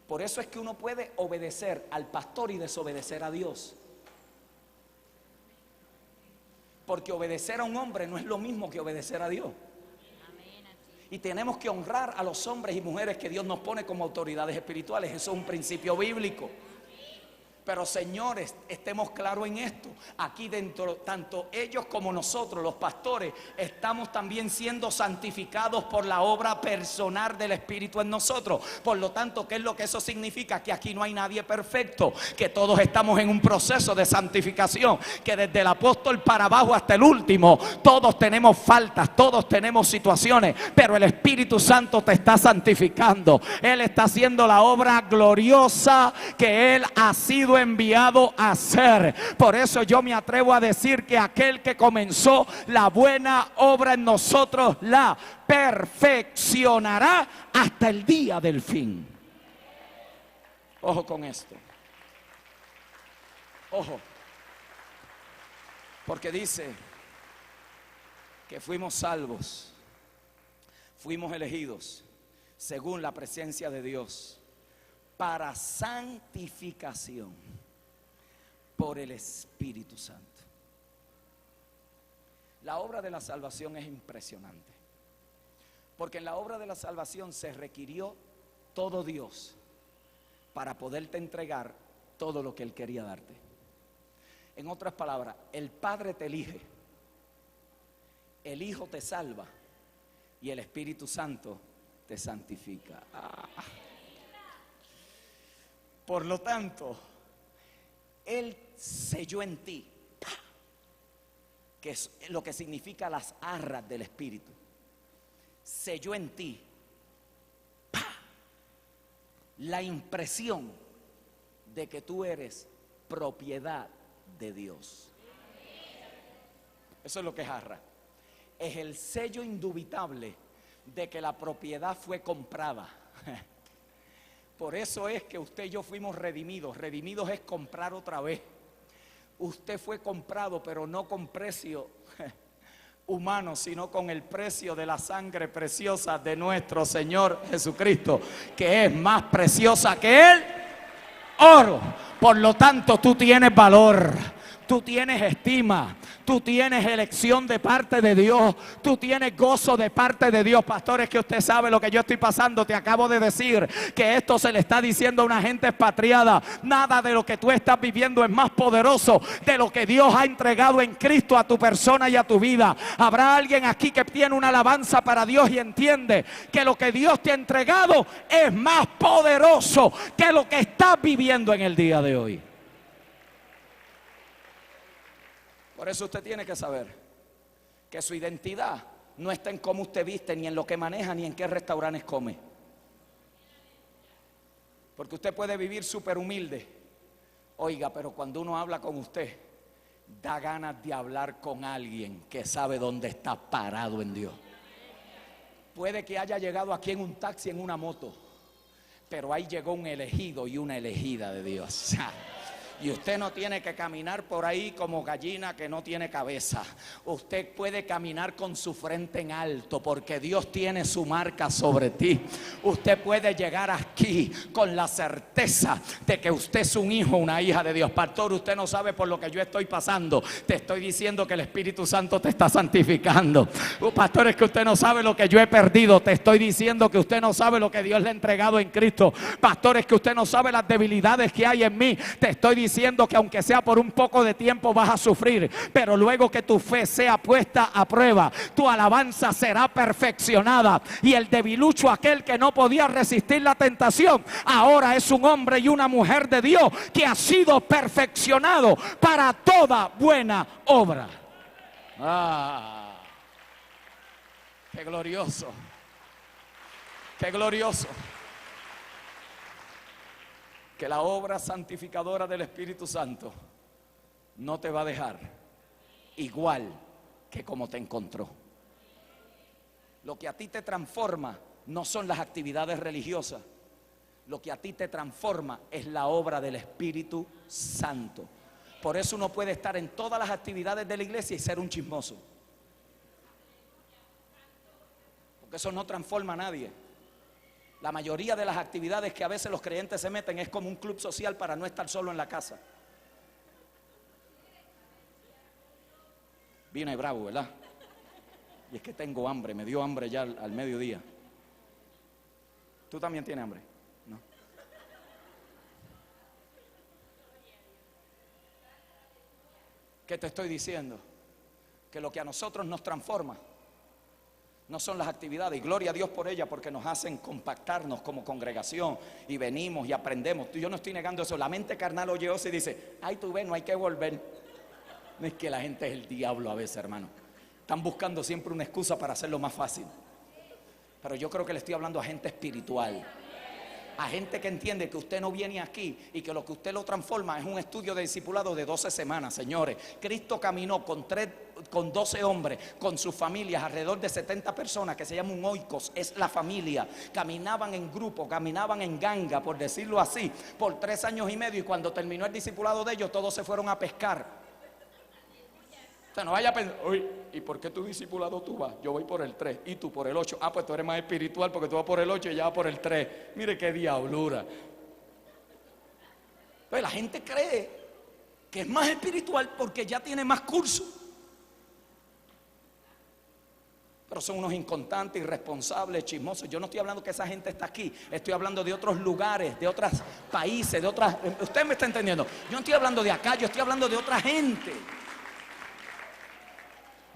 Por eso es que uno puede obedecer al pastor y desobedecer a Dios. Porque obedecer a un hombre no es lo mismo que obedecer a Dios. Y tenemos que honrar a los hombres y mujeres que Dios nos pone como autoridades espirituales. Eso es un principio bíblico. Pero señores, estemos claros en esto. Aquí dentro, tanto ellos como nosotros, los pastores, estamos también siendo santificados por la obra personal del Espíritu en nosotros. Por lo tanto, ¿qué es lo que eso significa? Que aquí no hay nadie perfecto, que todos estamos en un proceso de santificación, que desde el apóstol para abajo hasta el último, todos tenemos faltas, todos tenemos situaciones, pero el Espíritu Santo te está santificando. Él está haciendo la obra gloriosa que Él ha sido enviado a hacer. Por eso yo me atrevo a decir que aquel que comenzó la buena obra en nosotros la perfeccionará hasta el día del fin. Ojo con esto. Ojo. Porque dice que fuimos salvos, fuimos elegidos según la presencia de Dios para santificación por el Espíritu Santo. La obra de la salvación es impresionante, porque en la obra de la salvación se requirió todo Dios para poderte entregar todo lo que Él quería darte. En otras palabras, el Padre te elige, el Hijo te salva y el Espíritu Santo te santifica. Por lo tanto, Él selló en ti, que es lo que significa las arras del Espíritu. Selló en ti la impresión de que tú eres propiedad de Dios. Eso es lo que es arra. Es el sello indubitable de que la propiedad fue comprada. Por eso es que usted y yo fuimos redimidos. Redimidos es comprar otra vez. Usted fue comprado, pero no con precio humano, sino con el precio de la sangre preciosa de nuestro Señor Jesucristo, que es más preciosa que el oro. Por lo tanto, tú tienes valor, tú tienes estima, Tú tienes elección de parte de Dios. Tú tienes gozo de parte de Dios. Pastores, que usted sabe lo que yo estoy pasando. Te acabo de decir que esto se le está diciendo a una gente expatriada. Nada de lo que tú estás viviendo es más poderoso de lo que Dios ha entregado en Cristo a tu persona y a tu vida. Habrá alguien aquí que tiene una alabanza para Dios y entiende que lo que Dios te ha entregado es más poderoso que lo que estás viviendo en el día de hoy. Por eso usted tiene que saber que su identidad no está en cómo usted viste, ni en lo que maneja, ni en qué restaurantes come. Porque usted puede vivir súper humilde. Oiga, pero cuando uno habla con usted, da ganas de hablar con alguien que sabe dónde está parado en Dios. Puede que haya llegado aquí en un taxi, en una moto, pero ahí llegó un elegido y una elegida de Dios. Y usted no tiene que caminar por ahí como gallina que no tiene cabeza. Usted puede caminar con su frente en alto porque Dios tiene su marca sobre ti. Usted puede llegar aquí con la certeza de que usted es un hijo, una hija de Dios. Pastor, usted no sabe por lo que yo estoy pasando. Te estoy diciendo que el Espíritu Santo te está santificando. Pastor, es que usted no sabe lo que yo he perdido. Te estoy diciendo que usted no sabe lo que Dios le ha entregado en Cristo. Pastor, es que usted no sabe las debilidades que hay en mí. Te estoy diciendo que aunque sea por un poco de tiempo vas a sufrir, pero luego que tu fe sea puesta a prueba, tu alabanza será perfeccionada. Y el debilucho, aquel que no podía resistir la tentación, ahora es un hombre y una mujer de Dios que ha sido perfeccionado para toda buena obra. ¡Qué glorioso! ¡Qué glorioso! Que la obra santificadora del Espíritu Santo no te va a dejar igual que como te encontró. Lo que a ti te transforma no son las actividades religiosas. Lo que a ti te transforma es la obra del Espíritu Santo. Por eso uno puede estar en todas las actividades de la iglesia y ser un chismoso, porque eso no transforma a nadie. La mayoría de las actividades que a veces los creyentes se meten es como un club social para no estar solo en la casa. Vine bravo, ¿verdad? Y es que tengo hambre, me dio hambre ya al mediodía. ¿Tú también tienes hambre? No. ¿Qué te estoy diciendo? Que lo que a nosotros nos transforma no son las actividades, y gloria a Dios por ellas, porque nos hacen compactarnos como congregación y venimos y aprendemos. Yo no estoy negando eso. La mente carnal oye eso y dice: ay, tú ves, no hay que volver. No es que la gente es el diablo a veces, hermano. Están buscando siempre una excusa para hacerlo más fácil. Pero yo creo que le estoy hablando a gente espiritual, a gente que entiende que usted no viene aquí y que lo que usted lo transforma es un estudio de discipulado de 12 semanas, señores. Cristo caminó con 12 hombres, con sus familias, alrededor de 70 personas, que se llama un oikos, es la familia. Caminaban en grupo, caminaban en ganga, por decirlo así, por 3 años y medio, y cuando terminó el discipulado de ellos, todos se fueron a pescar. O sea, no vaya a pensar: uy, ¿y por qué tu discipulado tú vas? Yo voy por el 3 y tú por el 8. Ah, pues tú eres más espiritual porque tú vas por el 8 y ella va por el 3. Mire qué diablura. Pues la gente cree que es más espiritual porque ya tiene más curso. Pero son unos inconstantes, irresponsables, chismosos. Yo no estoy hablando que esa gente está aquí. Estoy hablando de otros lugares, de otros países, de otras... Usted me está entendiendo. Yo no estoy hablando de acá, yo estoy hablando de otra gente.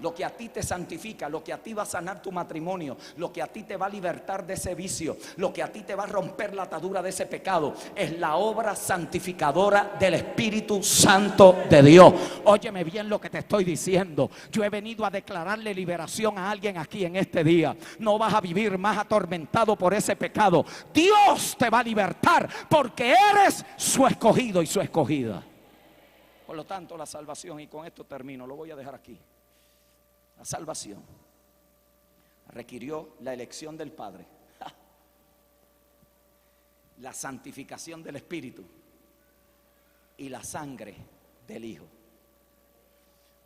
Lo que a ti te santifica, lo que a ti va a sanar tu matrimonio, lo que a ti te va a libertar de ese vicio, lo que a ti te va a romper la atadura de ese pecado, es la obra santificadora del Espíritu Santo de Dios. Óyeme bien lo que te estoy diciendo. Yo he venido a declararle liberación a alguien aquí en este día. No vas a vivir más atormentado por ese pecado. Dios te va a libertar porque eres su escogido y su escogida. Por lo tanto, la salvación, y con esto termino, lo voy a dejar aquí. La salvación requirió la elección del Padre, la santificación del Espíritu y la sangre del Hijo.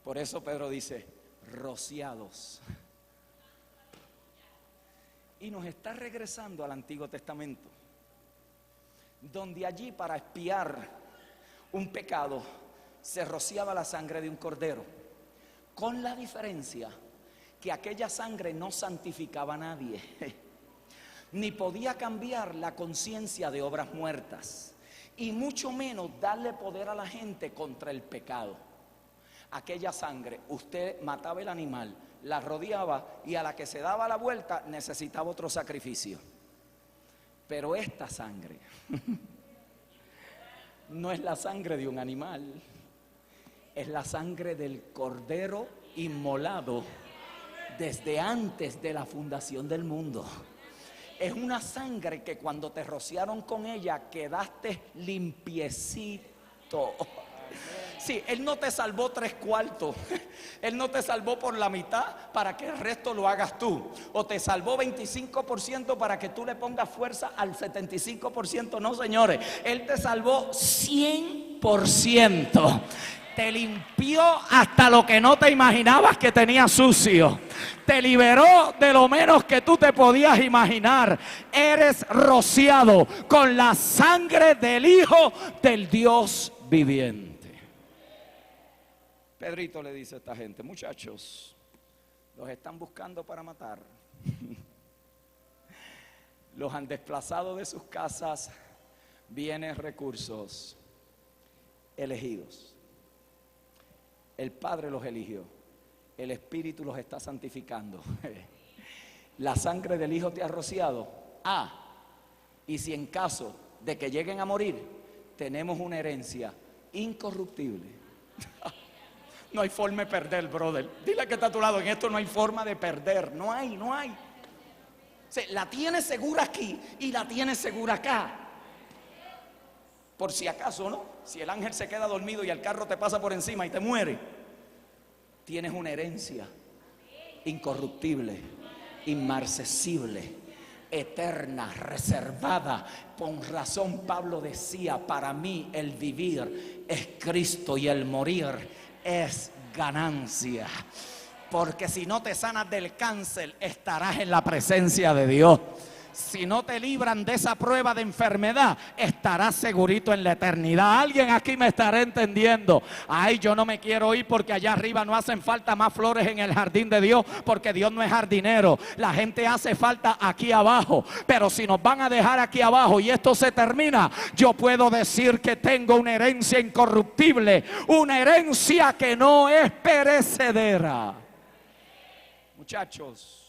Por eso Pedro dice: rociados. Y nos está regresando al Antiguo Testamento, donde allí, para expiar un pecado, se rociaba la sangre de un cordero. con la diferencia que aquella sangre no santificaba a nadie, ni podía cambiar la conciencia de obras muertas, y mucho menos darle poder a la gente contra el pecado. Aquella sangre, usted mataba el animal, la rodeaba y a la que se daba la vuelta necesitaba otro sacrificio. Pero esta sangre no es la sangre de un animal, es la sangre del cordero inmolado desde antes de la fundación del mundo. Es una sangre que cuando te rociaron con ella quedaste limpiecito. Sí, Él no te salvó 3/4, Él no te salvó por la mitad para que el resto lo hagas tú, o te salvó 25% para que tú le pongas fuerza al 75%. No, señores, Él te salvó 100%. Te limpió hasta lo que no te imaginabas que tenía sucio. Te liberó de lo menos que tú te podías imaginar. Eres rociado con la sangre del Hijo del Dios viviente. Pedrito le dice a esta gente: muchachos, los están buscando para matar. Los han desplazado de sus casas, bienes, recursos, elegidos. El Padre los eligió, el Espíritu los está santificando. La sangre del Hijo te ha rociado. Y si en caso de que lleguen a morir, tenemos una herencia incorruptible. No hay forma de perder, brother. Dile que está a tu lado: en esto no hay forma de perder. No hay. O sea, la tienes segura aquí y la tienes segura acá. Por si acaso, ¿no? Si el ángel se queda dormido y el carro te pasa por encima y te muere, tienes una herencia incorruptible, inmarcesible, eterna, reservada. Con razón Pablo decía: para mí el vivir es Cristo y el morir es ganancia. Porque si no te sanas del cáncer, estarás en la presencia de Dios. Si no te libran de esa prueba de enfermedad, estarás segurito en la eternidad. Alguien aquí me estará entendiendo. Ay, yo no me quiero ir porque allá arriba no hacen falta más flores en el jardín de Dios, porque Dios no es jardinero. La gente hace falta aquí abajo. Pero si nos van a dejar aquí abajo y esto se termina, yo puedo decir que tengo una herencia incorruptible, una herencia que no es perecedera. Muchachos,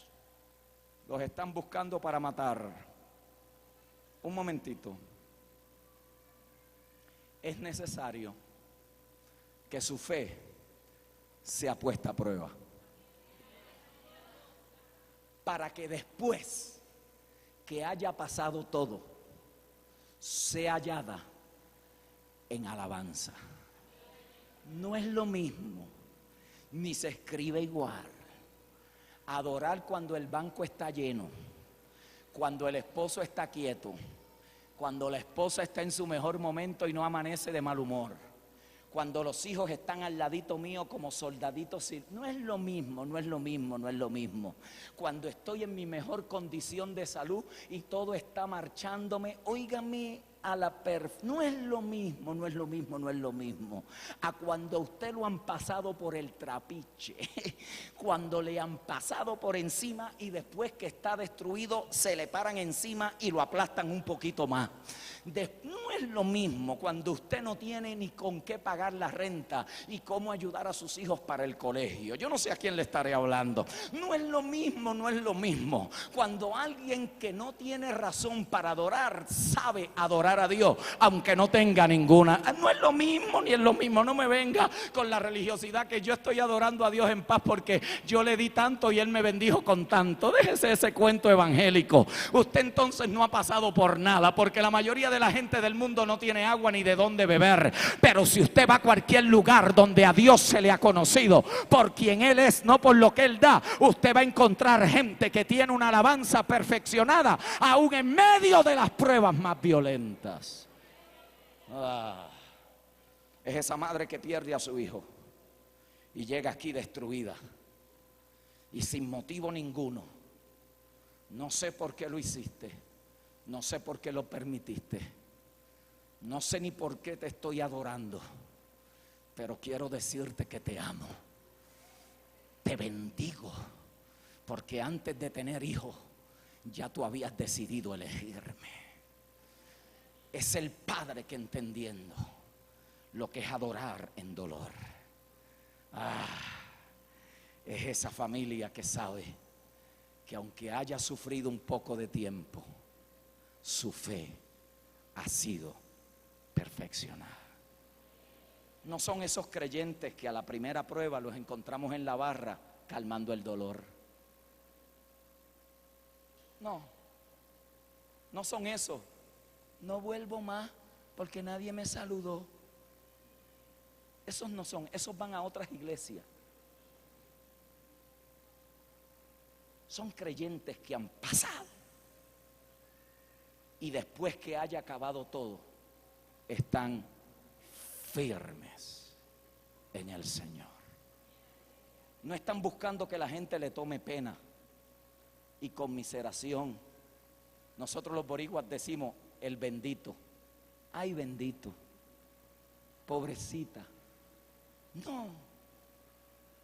los están buscando para matar. Un momentito. Es necesario que su fe sea puesta a prueba, para que después que haya pasado todo, sea hallada en alabanza. No es lo mismo, ni se escribe igual, adorar cuando el banco está lleno, cuando el esposo está quieto, cuando la esposa está en su mejor momento y no amanece de mal humor, cuando los hijos están al ladito mío como soldaditos. No es lo mismo. Cuando estoy en mi mejor condición de salud y todo está marchándome, óigame, no es lo mismo a cuando usted lo han pasado por el trapiche, cuando le han pasado por encima y después que está destruido se le paran encima y lo aplastan un poquito más. No es lo mismo cuando usted no tiene ni con qué pagar la renta y cómo ayudar a sus hijos para el colegio. Yo no sé a quién le estaré hablando. No es lo mismo cuando alguien que no tiene razón para adorar sabe adorar a Dios aunque no tenga ninguna. No es lo mismo, ni es lo mismo. No me venga con la religiosidad que yo estoy adorando a Dios en paz porque yo le di tanto y Él me bendijo con tanto. Déjese ese cuento evangélico. Usted entonces no ha pasado por nada, porque la mayoría de la gente del mundo no tiene agua ni de dónde beber. Pero si usted va a cualquier lugar donde a Dios se le ha conocido por quien Él es, no por lo que Él da, usted va a encontrar gente que tiene una alabanza perfeccionada aún en medio de las pruebas más violentas. Es esa madre que pierde a su hijo y llega aquí destruida y sin motivo ninguno. No sé por qué lo hiciste, no sé por qué lo permitiste, no sé ni por qué te estoy adorando, pero quiero decirte que te amo. te bendigo, porque antes de tener hijos, ya tú habías decidido elegirme. Es el Padre que, entendiendo lo que es adorar en dolor, es esa familia que sabe que aunque haya sufrido un poco de tiempo, su fe ha sido perfeccionada. No son esos creyentes que a la primera prueba los encontramos en la barra calmando el dolor. No son esos. No vuelvo más porque nadie me saludó. Esos no son, esos van a otras iglesias. Son creyentes que han pasado y después que haya acabado todo, están firmes en el Señor. No están buscando que la gente le tome pena y conmiseración. Nosotros los boricuas decimos el bendito. Ay, bendito, pobrecita. No,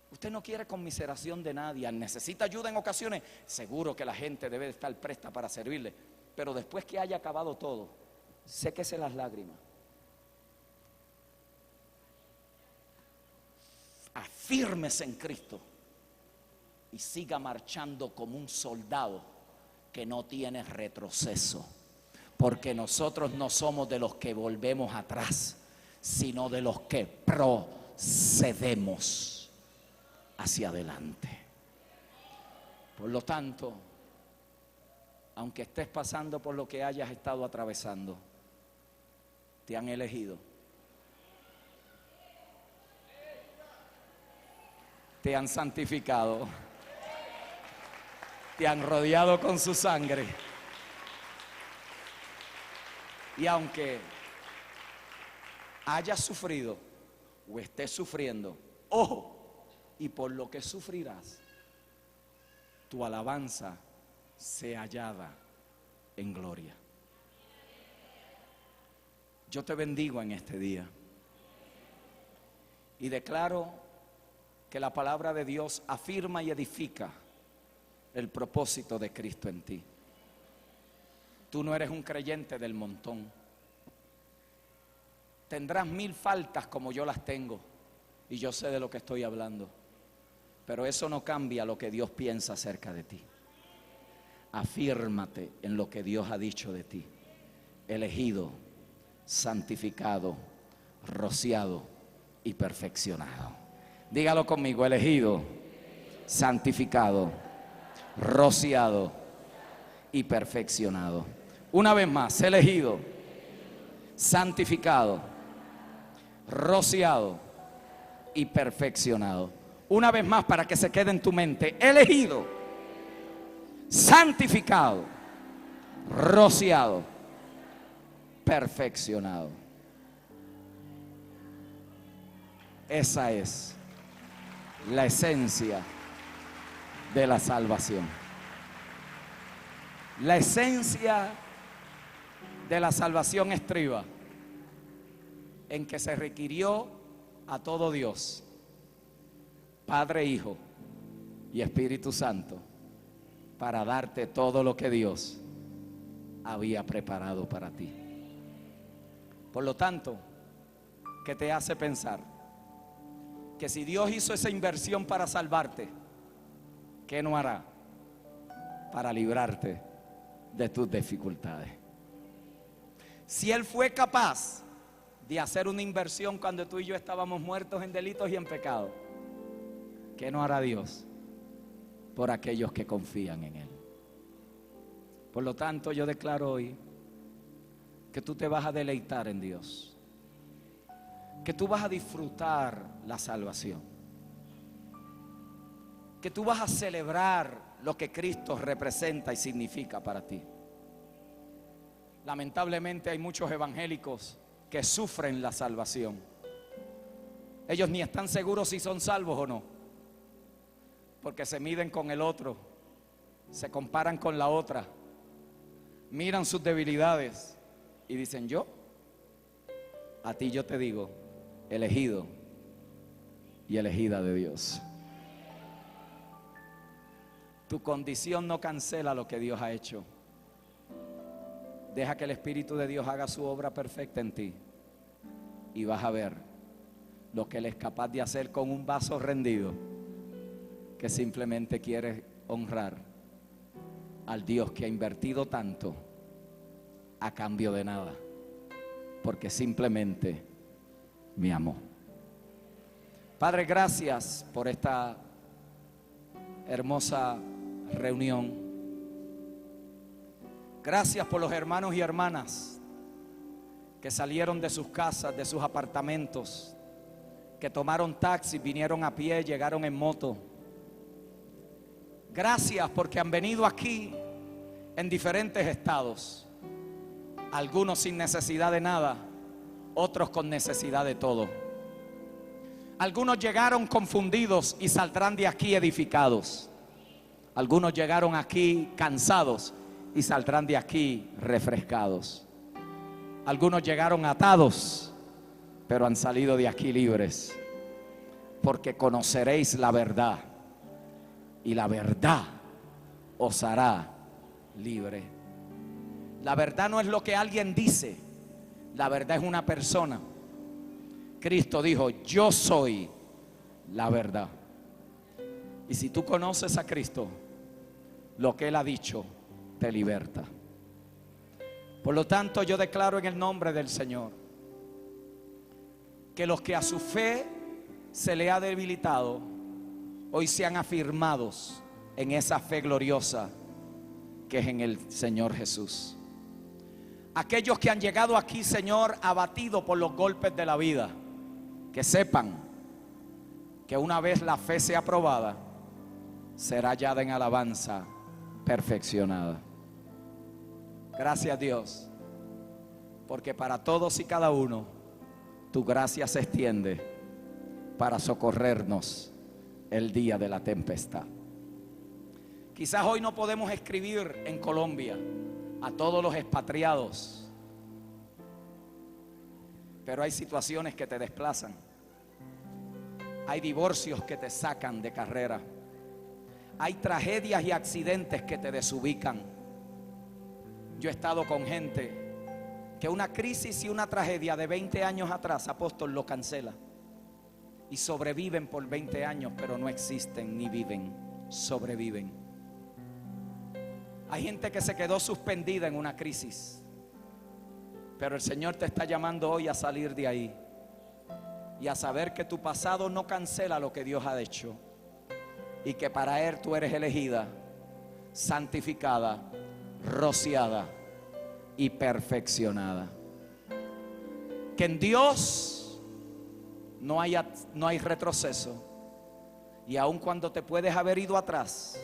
usted no quiere conmiseración de nadie. Necesita ayuda en ocasiones. Seguro que la gente debe de estar presta para servirle, pero después que haya acabado todo, séquese las lágrimas. Afírmese en Cristo y siga marchando como un soldado que no tiene retroceso, porque nosotros no somos de los que volvemos atrás, sino de los que procedemos hacia adelante. Por lo tanto, aunque estés pasando por lo que hayas estado atravesando, te han elegido, te han santificado, te han rodeado con su sangre. Y aunque hayas sufrido o estés sufriendo, ojo, y por lo que sufrirás, tu alabanza sea hallada en gloria. Yo te bendigo en este día y declaro que la palabra de Dios afirma y edifica el propósito de Cristo en ti. Tú no eres un creyente del montón. Tendrás 1000 faltas como yo las tengo, y yo sé de lo que estoy hablando, pero eso no cambia lo que Dios piensa acerca de ti. Afírmate en lo que Dios ha dicho de ti: elegido, santificado, rociado y perfeccionado. Dígalo conmigo: elegido, santificado, rociado y perfeccionado. Una vez más: elegido, santificado, rociado y perfeccionado. Una vez más, para que se quede en tu mente: elegido, santificado, rociado, perfeccionado. Esa es la esencia de la salvación. La esencia de la salvación estriba en que se requirió a todo Dios, Padre, Hijo y Espíritu Santo, para darte todo lo que Dios había preparado para ti. Por lo tanto, ¿qué te hace pensar? Que si Dios hizo esa inversión para salvarte, ¿qué no hará para librarte de tus dificultades? Si Él fue capaz de hacer una inversión cuando tú y yo estábamos muertos en delitos y en pecado, ¿qué no hará Dios por aquellos que confían en Él? Por lo tanto, yo declaro hoy que tú te vas a deleitar en Dios, que tú vas a disfrutar la salvación, que tú vas a celebrar lo que Cristo representa y significa para ti. Lamentablemente hay muchos evangélicos que sufren la salvación. Ellos ni están seguros si son salvos o no, porque se miden con el otro, se comparan con la otra, miran sus debilidades y dicen: yo, a ti yo te digo, elegido y elegida de Dios. Tu condición no cancela lo que Dios ha hecho. Deja que el Espíritu de Dios haga su obra perfecta en ti. Y vas a ver lo que Él es capaz de hacer con un vaso rendido, que simplemente quiere honrar al Dios que ha invertido tanto a cambio de nada, porque simplemente me amó. Padre, gracias por esta hermosa reunión. Gracias por los hermanos y hermanas que salieron de sus casas, de sus apartamentos, que tomaron taxi, vinieron a pie, llegaron en moto. Gracias porque han venido aquí en diferentes estados. Algunos sin necesidad de nada, otros con necesidad de todo. Algunos llegaron confundidos y saldrán de aquí edificados. Algunos llegaron aquí cansados y saldrán de aquí refrescados. Algunos llegaron atados, pero han salido de aquí libres, porque conoceréis la verdad y la verdad os hará libre. La verdad no es lo que alguien dice, la verdad es una persona. Cristo dijo: yo soy la verdad. Y si tú conoces a Cristo, lo que Él ha dicho te liberta. Por lo tanto, yo declaro en el nombre del Señor que los que a su fe se le ha debilitado, hoy sean afirmados en esa fe gloriosa que es en el Señor Jesús. Aquellos que han llegado aquí, Señor, abatidos por los golpes de la vida, que sepan que una vez la fe sea aprobada, será hallada en alabanza perfeccionada. Gracias, Dios, porque para todos y cada uno tu gracia se extiende para socorrernos el día de la tempestad. Quizás hoy no podemos escribir en Colombia a todos los expatriados, pero hay situaciones que te desplazan. Hay divorcios que te sacan de carrera. Hay tragedias y accidentes que te desubican. Yo he estado con gente que una crisis y una tragedia de 20 años atrás, apóstol, lo cancela. Y sobreviven por 20 años, pero no existen ni viven, sobreviven. Hay gente que se quedó suspendida en una crisis, pero el Señor te está llamando hoy a salir de ahí y a saber que tu pasado no cancela lo que Dios ha hecho, y que para Él tú eres elegida, santificada, rociada y perfeccionada. Que en Dios no hay retroceso, y aun cuando te puedes haber ido atrás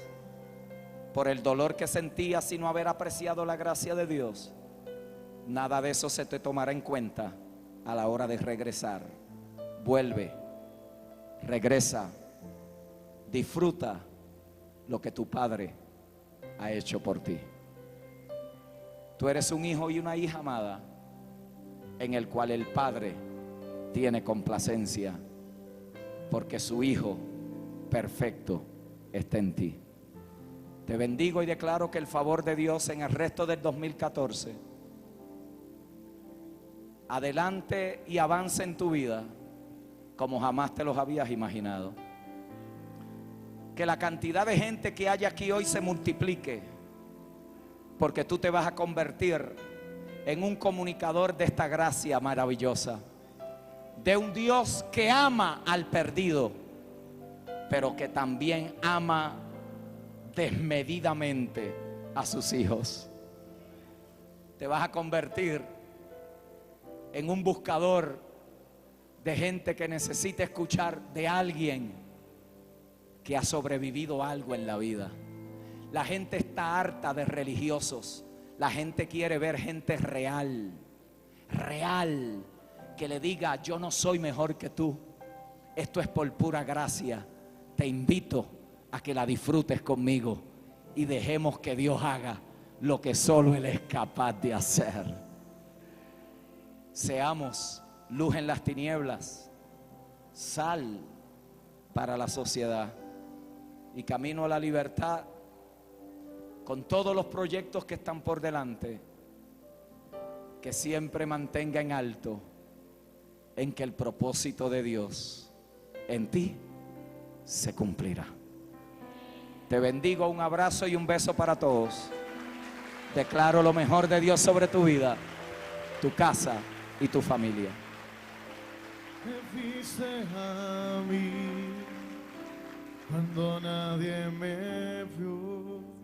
por el dolor que sentías sin haber apreciado la gracia de Dios, nada de eso se te tomará en cuenta a la hora de regresar. Vuelve, regresa, disfruta lo que tu Padre ha hecho por ti. Tú eres un hijo y una hija amada, en el cual el Padre tiene complacencia, porque su Hijo perfecto está en ti. Te bendigo y declaro que el favor de Dios en el resto del 2014 adelante y avance en tu vida como jamás te los habías imaginado. Que la cantidad de gente que hay aquí hoy se multiplique, porque tú te vas a convertir en un comunicador de esta gracia maravillosa, de un Dios que ama al perdido, pero que también ama desmedidamente a sus hijos. Te vas a convertir en un buscador de gente que necesita escuchar de alguien que ha sobrevivido algo en la vida. La gente está harta de religiosos. La gente quiere ver gente real, que le diga: yo no soy mejor que tú, esto es por pura gracia, te invito a que la disfrutes conmigo y dejemos que Dios haga lo que solo Él es capaz de hacer. Seamos luz en las tinieblas, sal para la sociedad y camino a la libertad con todos los proyectos que están por delante, que siempre mantenga en alto en que el propósito de Dios en ti se cumplirá. Te bendigo, un abrazo y un beso para todos. Declaro lo mejor de Dios sobre tu vida, tu casa y tu familia. Me viste a mí cuando nadie me vio.